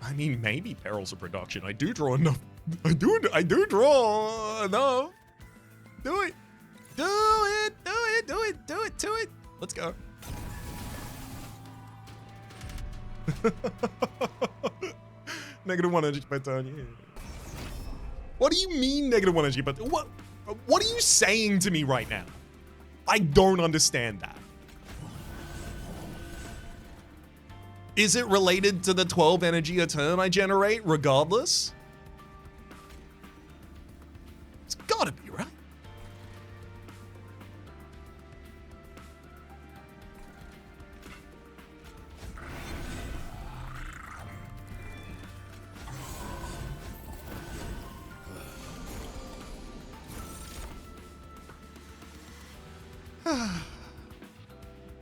I mean, maybe Perils of Production. I do draw enough. I do draw enough. Do it. Do it. Do it. Do it. Do it. Do it. Let's go. -1 energy per turn. Yeah. What do you mean -1 energy per turn? What are you saying to me right now? I don't understand that. Is it related to the 12 energy a turn I generate regardless? It's gotta be, right?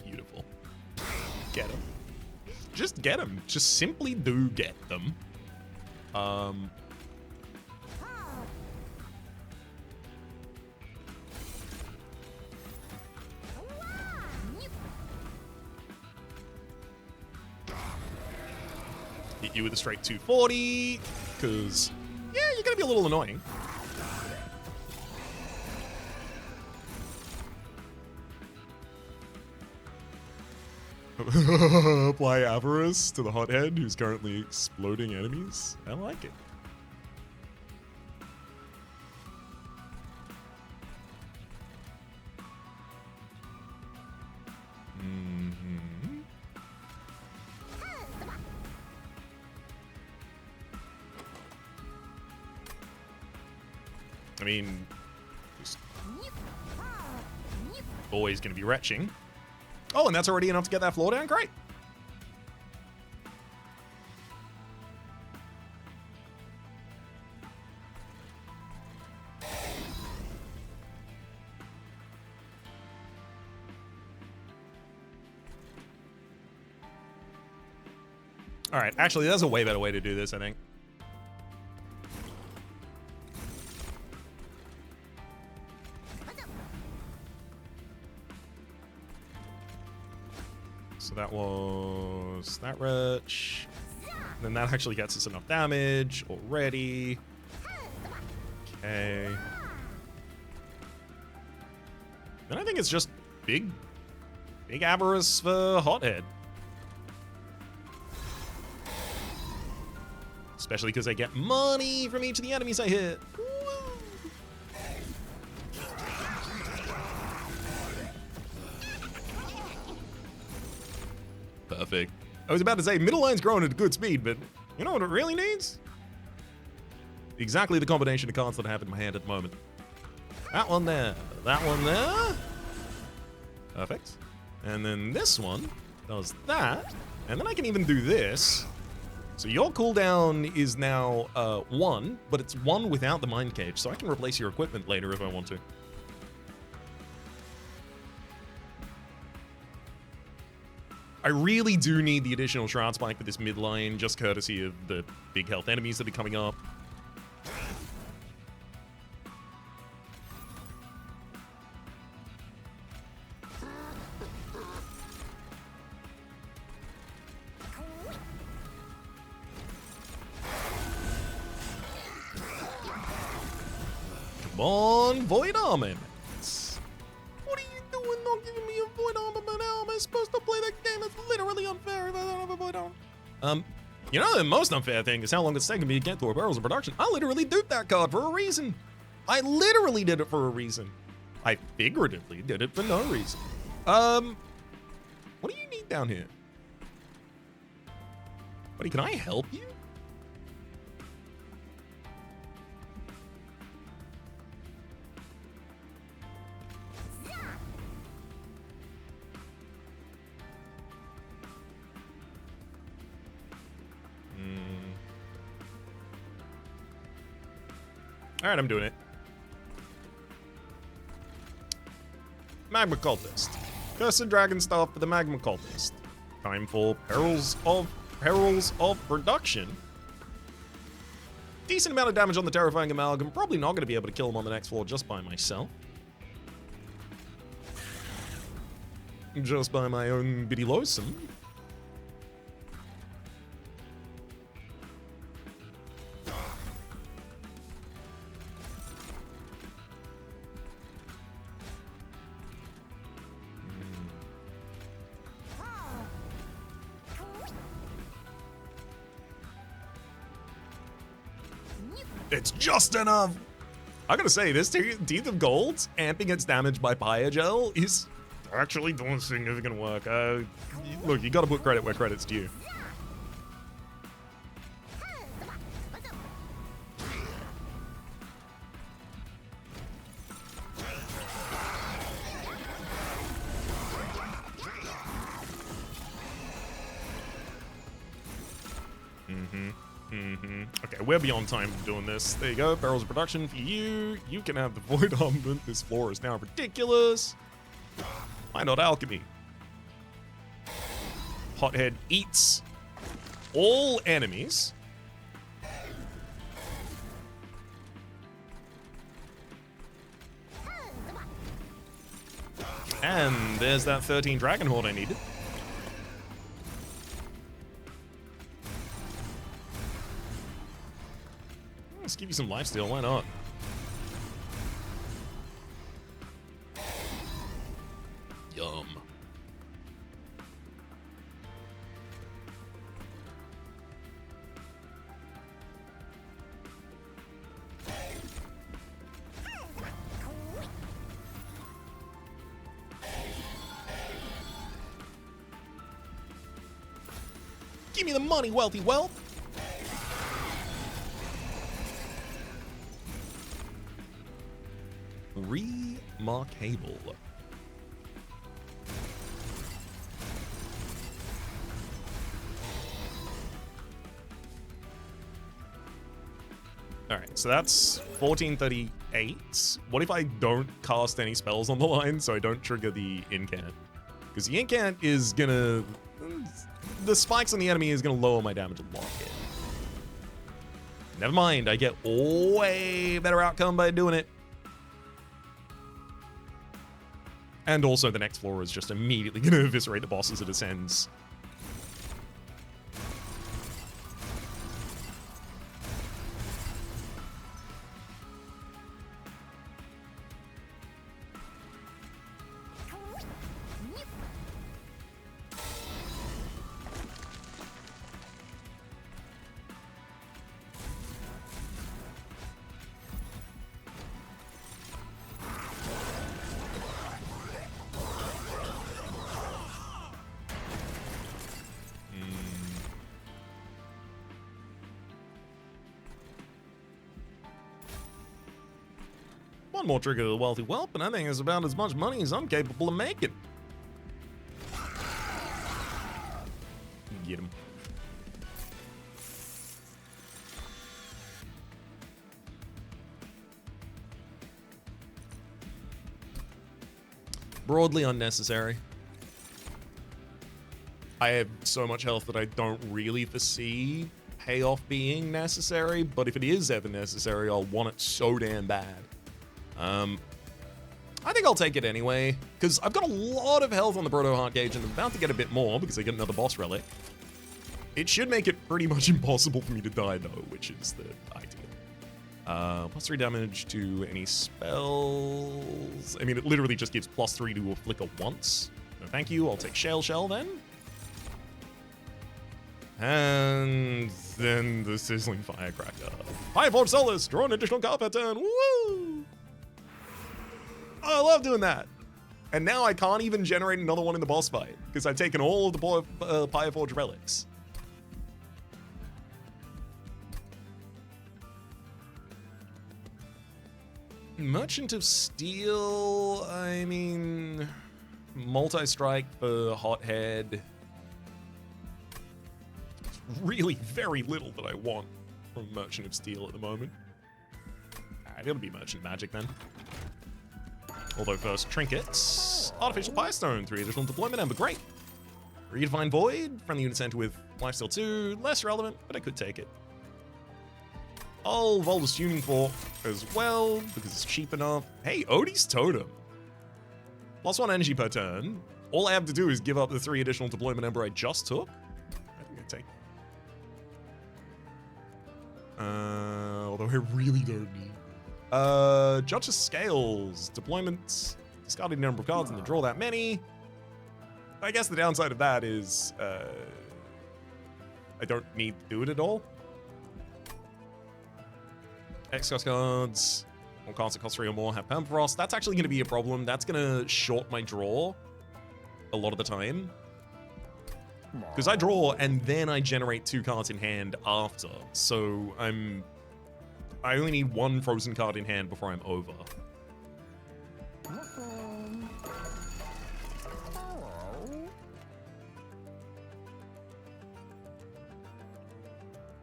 Beautiful. Get him. Just get them. Just simply do get them. Hit you with a straight 240, because, yeah, you're going to be a little annoying. Apply Avarice to the hothead who's currently exploding enemies. I like it. I mean, just always going to be retching. Oh, and that's already enough to get that floor down? Great. All right, actually, there's a way better way to do this, I think. So that was that wretch. Then that actually gets us enough damage already. Okay. Then I think it's just big Avarice for Hothead. Especially because I get money from each of the enemies I hit. Perfect. I was about to say, middle line's growing at a good speed, but you know what it really needs? Exactly the combination of cards that I have in my hand at the moment. That one there. That one there. Perfect. And then this one does that. And then I can even do this. So your cooldown is now 1, but it's 1 without the Mind Cage, so I can replace your equipment later if I want to. I really do need the additional Shroud Spike for this mid lane, just courtesy of the big health enemies that are coming up. Come on, Void Armament. What are you doing not giving me a Void Armament? How am I supposed to play that game? It's literally unfair if I don't have a Void Armament. You know, the most unfair thing is how long it's taken me to get to a Barrels of Production. I literally duped that card for a reason. I literally did it for a reason. I figuratively did it for no reason. What do you need down here? Buddy, can I help you? All right, I'm doing it. Magma Cultist. Cursed Dragon Staff for the Magma Cultist. Time for Perils of Production. Decent amount of damage on the Terrifying Amalgam. Probably not going to be able to kill him on the next floor just by myself. Just by my own bitty lonesome. It's just enough. I gotta say, this Teeth of Gold amping its damage by Pyogel is actually doing significant work. Look, you gotta put credit where credit's due. Okay, we're beyond time for doing this. There you go, Perils of Production for you. You can have the Void Armament. This floor is now ridiculous. Why not Alchemy? Hothead eats all enemies. And there's that 13 Dragon Horde I needed. Let's give you some lifesteal, why not? Yum. Give me the money, wealthy whelp. Remarkable. Alright, so that's 1438. What if I don't cast any spells on the line so I don't trigger the incant? Because the incant is gonna... The spikes on the enemy is gonna lower my damage a lot here. Never mind, I get way better outcome by doing it. And also the next floor is just immediately going to eviscerate the boss as it ascends. One more trigger to the wealthy whelp, and I think it's about as much money as I'm capable of making. Get him. Broadly unnecessary. I have so much health that I don't really foresee payoff being necessary, but if it is ever necessary, I'll want it so damn bad. I think I'll take it anyway, because I've got a lot of health on the Proto Heart Gauge, and I'm about to get a bit more because I get another boss relic. It should make it pretty much impossible for me to die, though, which is the ideal. Plus 3 damage to any spells. I mean, it literally just gives plus 3 to a flicker once. No, thank you. I'll take Shale Shell then. And then the Sizzling Firecracker. Fireforge Solace, draw an additional card per turn. Woo! Oh, I love doing that. And now I can't even generate another one in the boss fight because I've taken all of the Pyreforge relics. Merchant of Steel, I mean, multi-strike for Hothead. It's really very little that I want from Merchant of Steel at the moment. Alright, it'll be Merchant Magic then. Although first, Trinkets. Artificial Firestone, 3 additional deployment ember, great. Redefine Void, friendly units enter with Lifesteal 2, less relevant, but I could take it. I'll Volda's Tuning Fork as well, because it's cheap enough. Hey, Odie's Totem. +1 energy per turn. All I have to do is give up the 3 additional deployment ember I just took. I think I take. Although I really don't need. Judge's Scales. Deployments. Discarded number of cards and then draw that many. I guess the downside of that is I don't need to do it at all. X-Cost cards. All cards that cost 3 or more have Permafrost. That's actually going to be a problem. That's going to short my draw a lot of the time. Because I draw and then I generate 2 cards in hand after. So I only need 1 frozen card in hand before I'm over.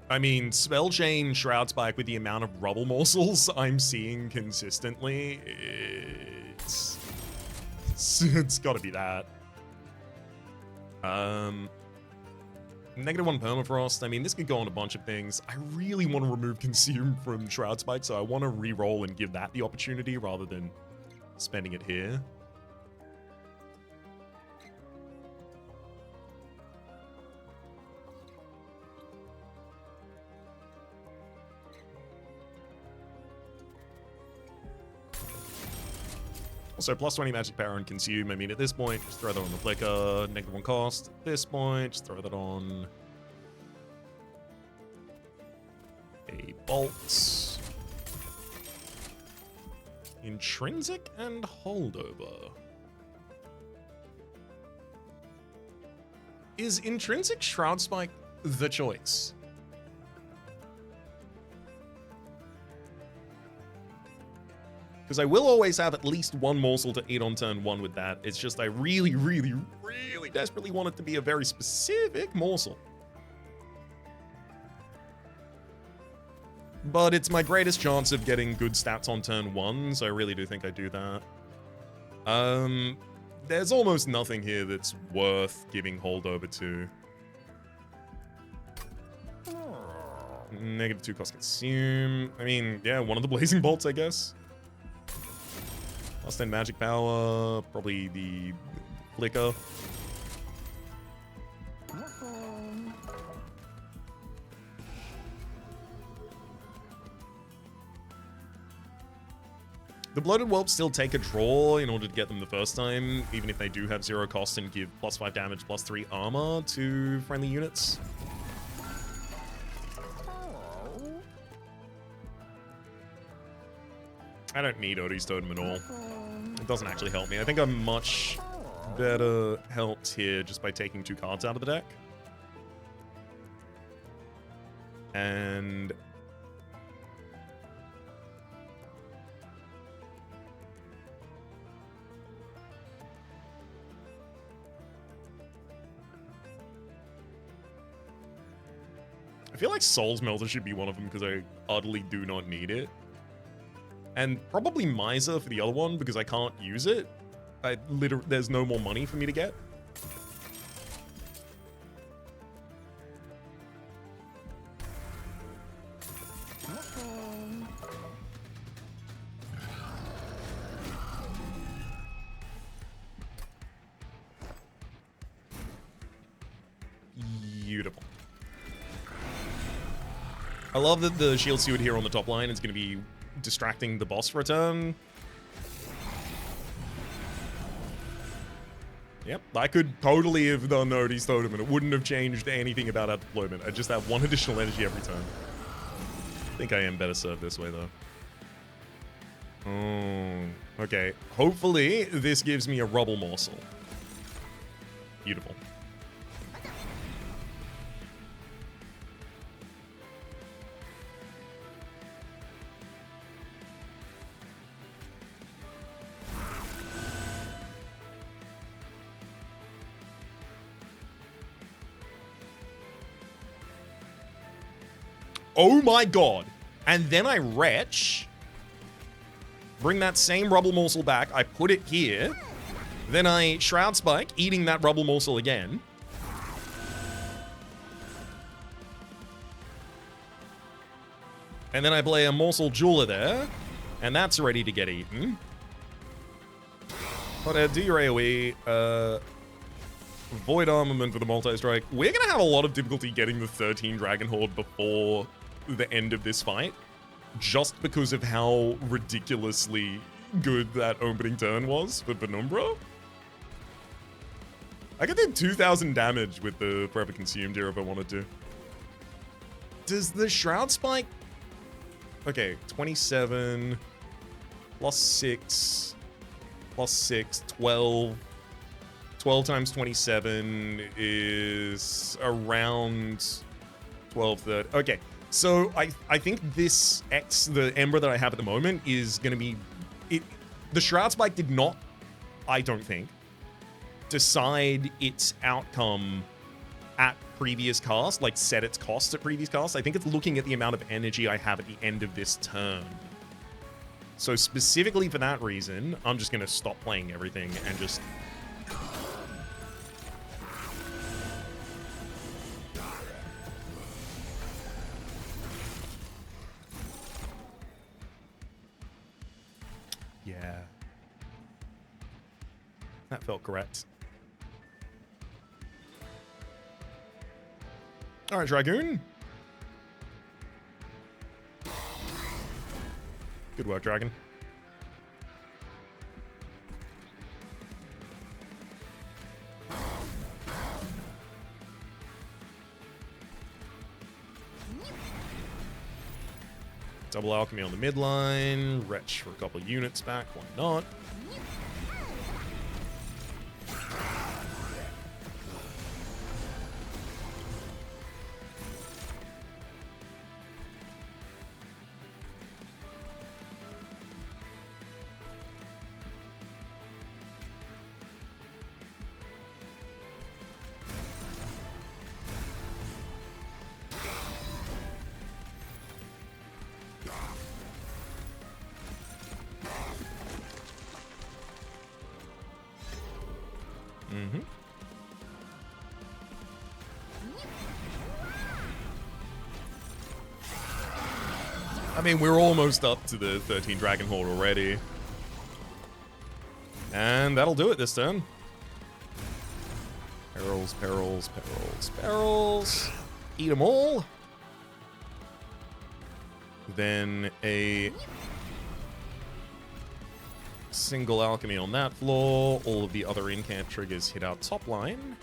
I mean, Spell Chain Shroud Spike with the amount of rubble morsels I'm seeing consistently, it's got to be that. -1 Permafrost. I mean, this could go on a bunch of things. I really want to remove Consume from Shroud Spike, so I want to re-roll and give that the opportunity rather than spending it here. Also, +20 magic power and consume. I mean, at this point, just throw that on the flicker. -1 cost. At this point, just throw that on a bolt. Intrinsic and holdover. Is Intrinsic Shroud Spike the choice? Because I will always have at least 1 morsel to eat on turn 1 with that. It's just I really, really, really desperately want it to be a very specific morsel. But it's my greatest chance of getting good stats on turn 1, so I really do think I do that. There's almost nothing here that's worth giving holdover to. -2 cost consume. I mean, yeah, one of the Blazing Bolts, I guess. +10 magic power, probably the flicker. The Bloated Whelps still take a draw in order to get them the first time, even if they do have 0 cost and give +5 damage, +3 armor to friendly units. I don't need Odie's Totem at all. It doesn't actually help me. I think I'm much better helped here just by taking 2 cards out of the deck. And I feel like Soul's Melter should be one of them because I utterly do not need it. And probably Miser for the other one because I can't use it. There's no more money for me to get. Beautiful. I love that the Shield Steward here on the top line is going to be distracting the boss for a turn. Yep, I could totally have done Odie's Totem and it wouldn't have changed anything about our deployment. I just have 1 additional energy every turn. I think I am better served this way, though. Oh, okay. Hopefully, this gives me a rubble morsel. Beautiful. Oh my god. And then I retch. Bring that same rubble morsel back. I put it here. Then I Shroud Spike, eating that rubble morsel again. And then I play a morsel jeweler there. And that's ready to get eaten. But do your AoE. Void Armament for the multi-strike. We're going to have a lot of difficulty getting the 13 Dragon Horde before the end of this fight. Just because of how ridiculously good that opening turn was for Penumbra. I could do 2,000 damage with the Forever Consumed here if I wanted to. Does the Shroud Spike... Okay, 27... Plus 6... Plus 6, 12... 12 times 27 is around 12, 30. Okay, so I think this X, the Ember that I have at the moment, is going to be... The Shroud Spike did not, I don't think, decide its outcome at previous cast, like set its cost at previous cast. I think it's looking at the amount of energy I have at the end of this turn. So specifically for that reason, I'm just going to stop playing everything and just... Yeah. That felt correct. All right, Dragoon. Good work, Dragon. Double Alchemy on the midline. Retch for a couple units back. Why not? I mean, we're almost up to the 13 Dragon Horde already. And that'll do it this turn. Perils, perils, perils, perils. Eat them all. Then a single alchemy on that floor. All of the other incant triggers hit our top line.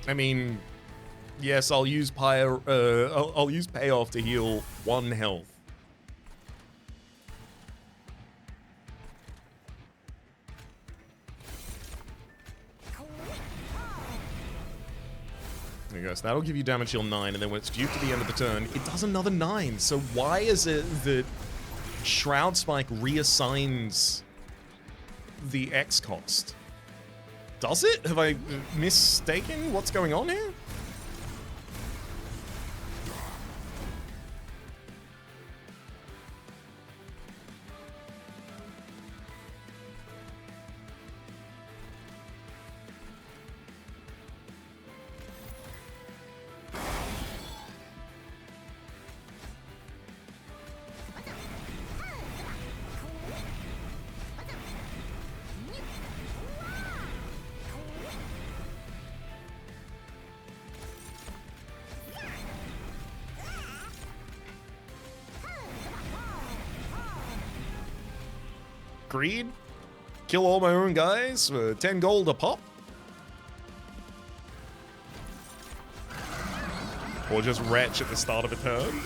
I mean, yes, I'll use I'll use payoff to heal 1 health. There you go. So that'll give you damage heal 9, and then when it's due to the end of the turn, it does another 9. So why is it that Shroud Spike reassigns the X cost? Does it? Have I mistaken what's going on here? Greed. Kill all my own guys for 10 gold a pop. Or just retch at the start of a turn.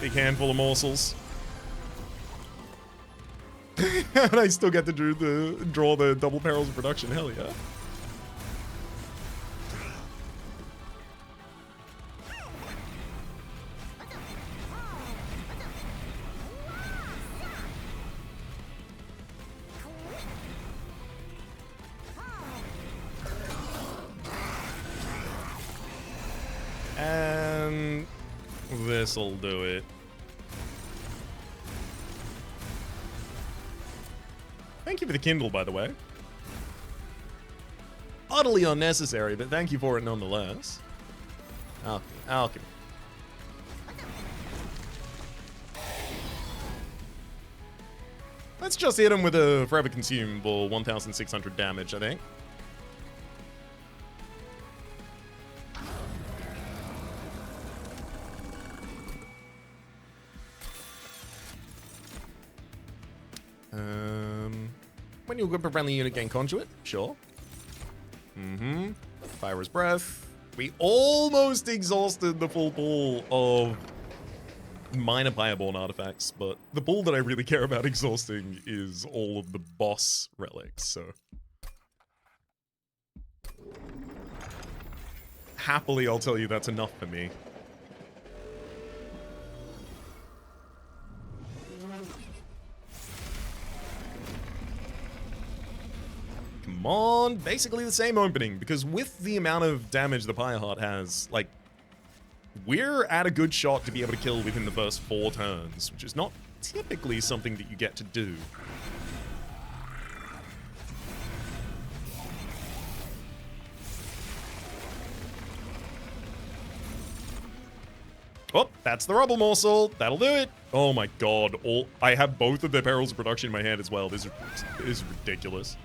Big handful of morsels. And I still get to draw the double perils of production. Hell yeah. And this'll do it. Thank you for the Kindle, by the way. Utterly unnecessary, but thank you for it nonetheless. Alchemy. Let's just hit him with a forever consumable 1,600 damage, I think. When you equip a friendly unit, gain conduit. Sure. Fire's breath. We almost exhausted the full pool of minor Fireborn artifacts, but the pool that I really care about exhausting is all of the boss relics, so. Happily, I'll tell you that's enough for me. Come on, basically the same opening, because with the amount of damage the Pyreheart has, like, we're at a good shot to be able to kill within the first 4 turns, which is not typically something that you get to do. Oh, that's the rubble morsel. That'll do it. Oh my god, I have both of their perils of production in my hand as well. This is ridiculous.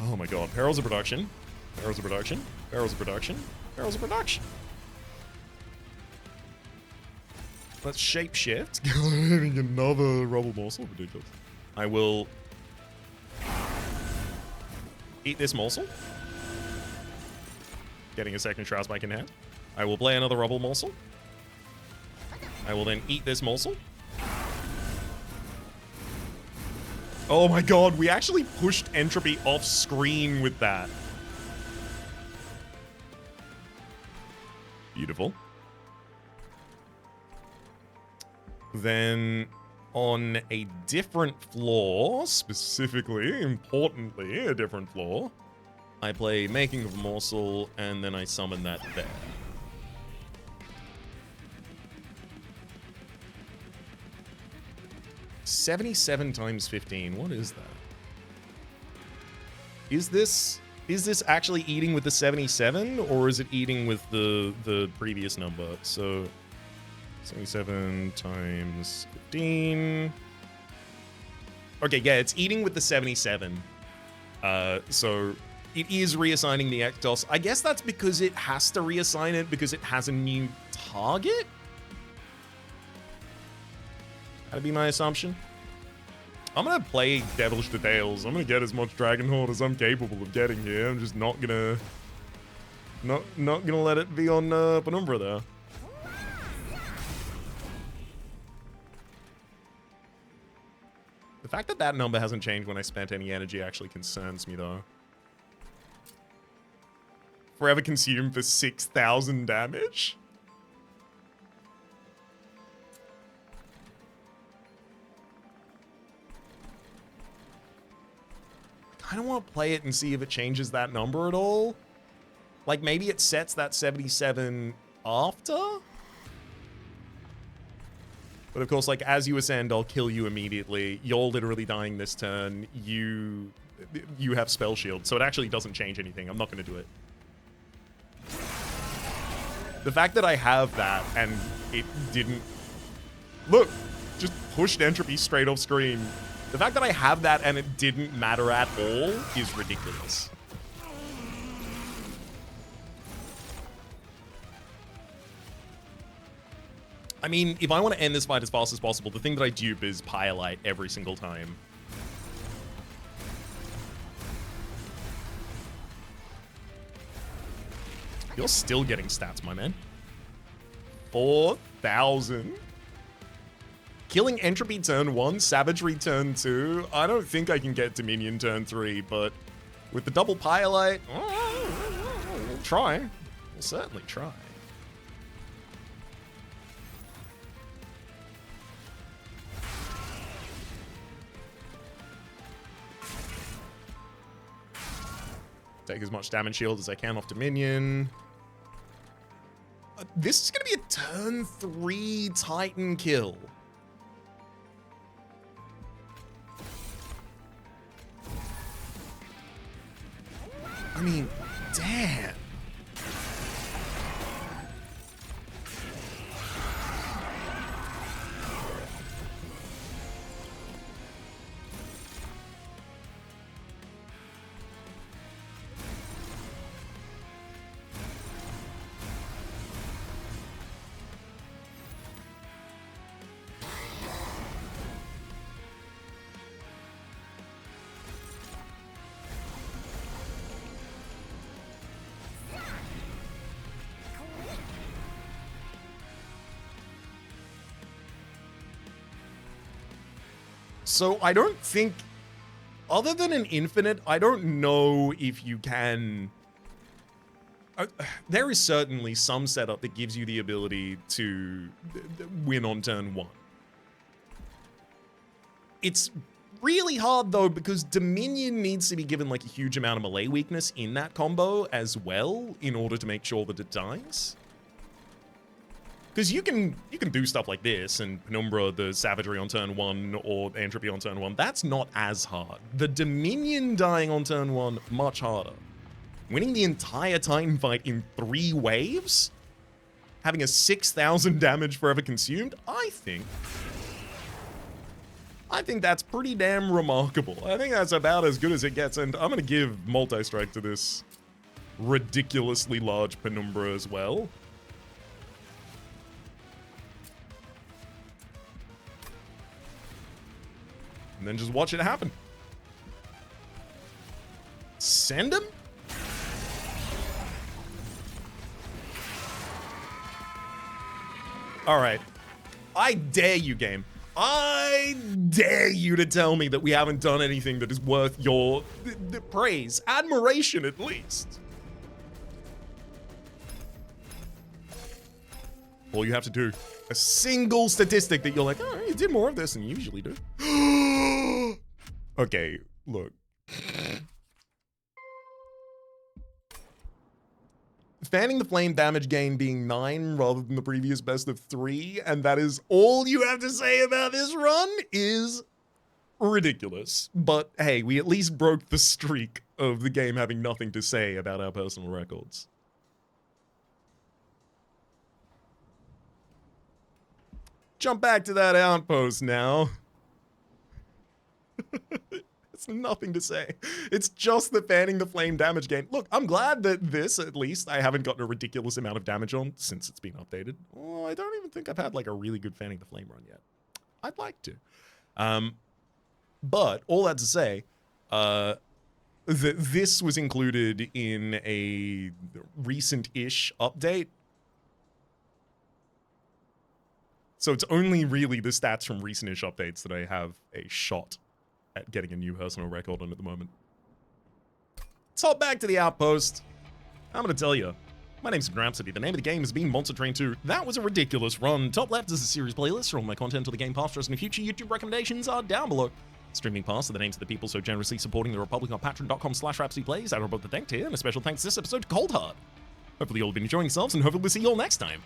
Oh my god, perils of production, perils of production, perils of production, perils of production. Let's shapeshift. Getting another rubble morsel, ridiculous. I will eat this morsel. Getting a second Shroud Spike in hand. I will play another rubble morsel. I will then eat this morsel. Oh my god, we actually pushed entropy off screen with that. Beautiful. Then on a different floor, specifically, importantly, a different floor, I play Making of a Morsel, and then I summon that there. $77 times 15. What is that? Is this actually eating with the 77, or is it eating with the previous number? So 77 times 15. Okay, yeah, it's eating with the 77. So it is reassigning the Ectos. I guess that's because it has to reassign it because it has a new target? That'd be my assumption. I'm gonna play Devilish Details. I'm gonna get as much Dragon Horde as I'm capable of getting here. I'm just not gonna let it be on Penumbra there. The fact that that number hasn't changed when I spent any energy actually concerns me, though. Forever consume for 6,000 damage? I don't want to play it and see if it changes that number at all. Like, maybe it sets that 77 after? But of course, like, as you ascend, I'll kill you immediately. You're literally dying this turn. You have Spell Shield, so it actually doesn't change anything. I'm not going to do it. The fact that I have that and it didn't... Look, just pushed entropy straight off screen. The fact that I have that and it didn't matter at all is ridiculous. I mean, if I want to end this fight as fast as possible, the thing that I dupe is Pyrelite every single time. You're still getting stats, my man. 4,000. Killing Entropy turn 1, Savagery turn 2. I don't think I can get Dominion turn 3, but with the double Pyrelite, we'll try. We'll certainly try. Take as much damage shield as I can off Dominion. This is going to be a turn 3 Titan kill. I mean, damn. So I don't think, other than an infinite, I don't know if you can... there is certainly some setup that gives you the ability to win on turn 1. It's really hard though, because Dominion needs to be given like a huge amount of melee weakness in that combo as well, in order to make sure that it dies. Because you can do stuff like this and Penumbra the Savagery on turn 1 or Entropy on turn 1. That's not as hard. The Dominion dying on turn 1, much harder. Winning the entire Titan fight in 3 waves? Having a 6,000 damage forever consumed? I think that's pretty damn remarkable. I think that's about as good as it gets, and I'm going to give Multi-Strike to this ridiculously large Penumbra as well. And then just watch it happen. Send him? All right. I dare you, game. I dare you to tell me that we haven't done anything that is worth your praise, admiration at least. All you have to do, a single statistic that you're like, oh, you did more of this than you usually do. Okay, look. Fanning the Flame damage gain being 9 rather than the previous best of 3, and that is all you have to say about this run, is ridiculous. But hey, we at least broke the streak of the game having nothing to say about our personal records. Jump back to that outpost now. It's nothing to say. It's just the Fanning the Flame damage gain. Look, I'm glad that this, at least, I haven't gotten a ridiculous amount of damage on since it's been updated. Oh, I don't even think I've had like a really good Fanning the Flame run yet. I'd like to. But all that to say, this was included in a recent-ish update. So it's only really the stats from recent-ish updates that I have a shot at getting a new personal record on at the moment. Let's hop back to the outpost. I'm gonna tell you, my name's Rhapsody. The name of the game has been Monster Train 2. That was a ridiculous run. Top left is a series playlist for all my content or the game past, and future YouTube recommendations are down below. Streaming past are the names of the people so generously supporting the Republic on patreon.com/RhapsodyPlays. I don't about the thank tier, and a special thanks this episode to Cold Heart. Hopefully you all have been enjoying yourselves, and hopefully we'll see you all next time.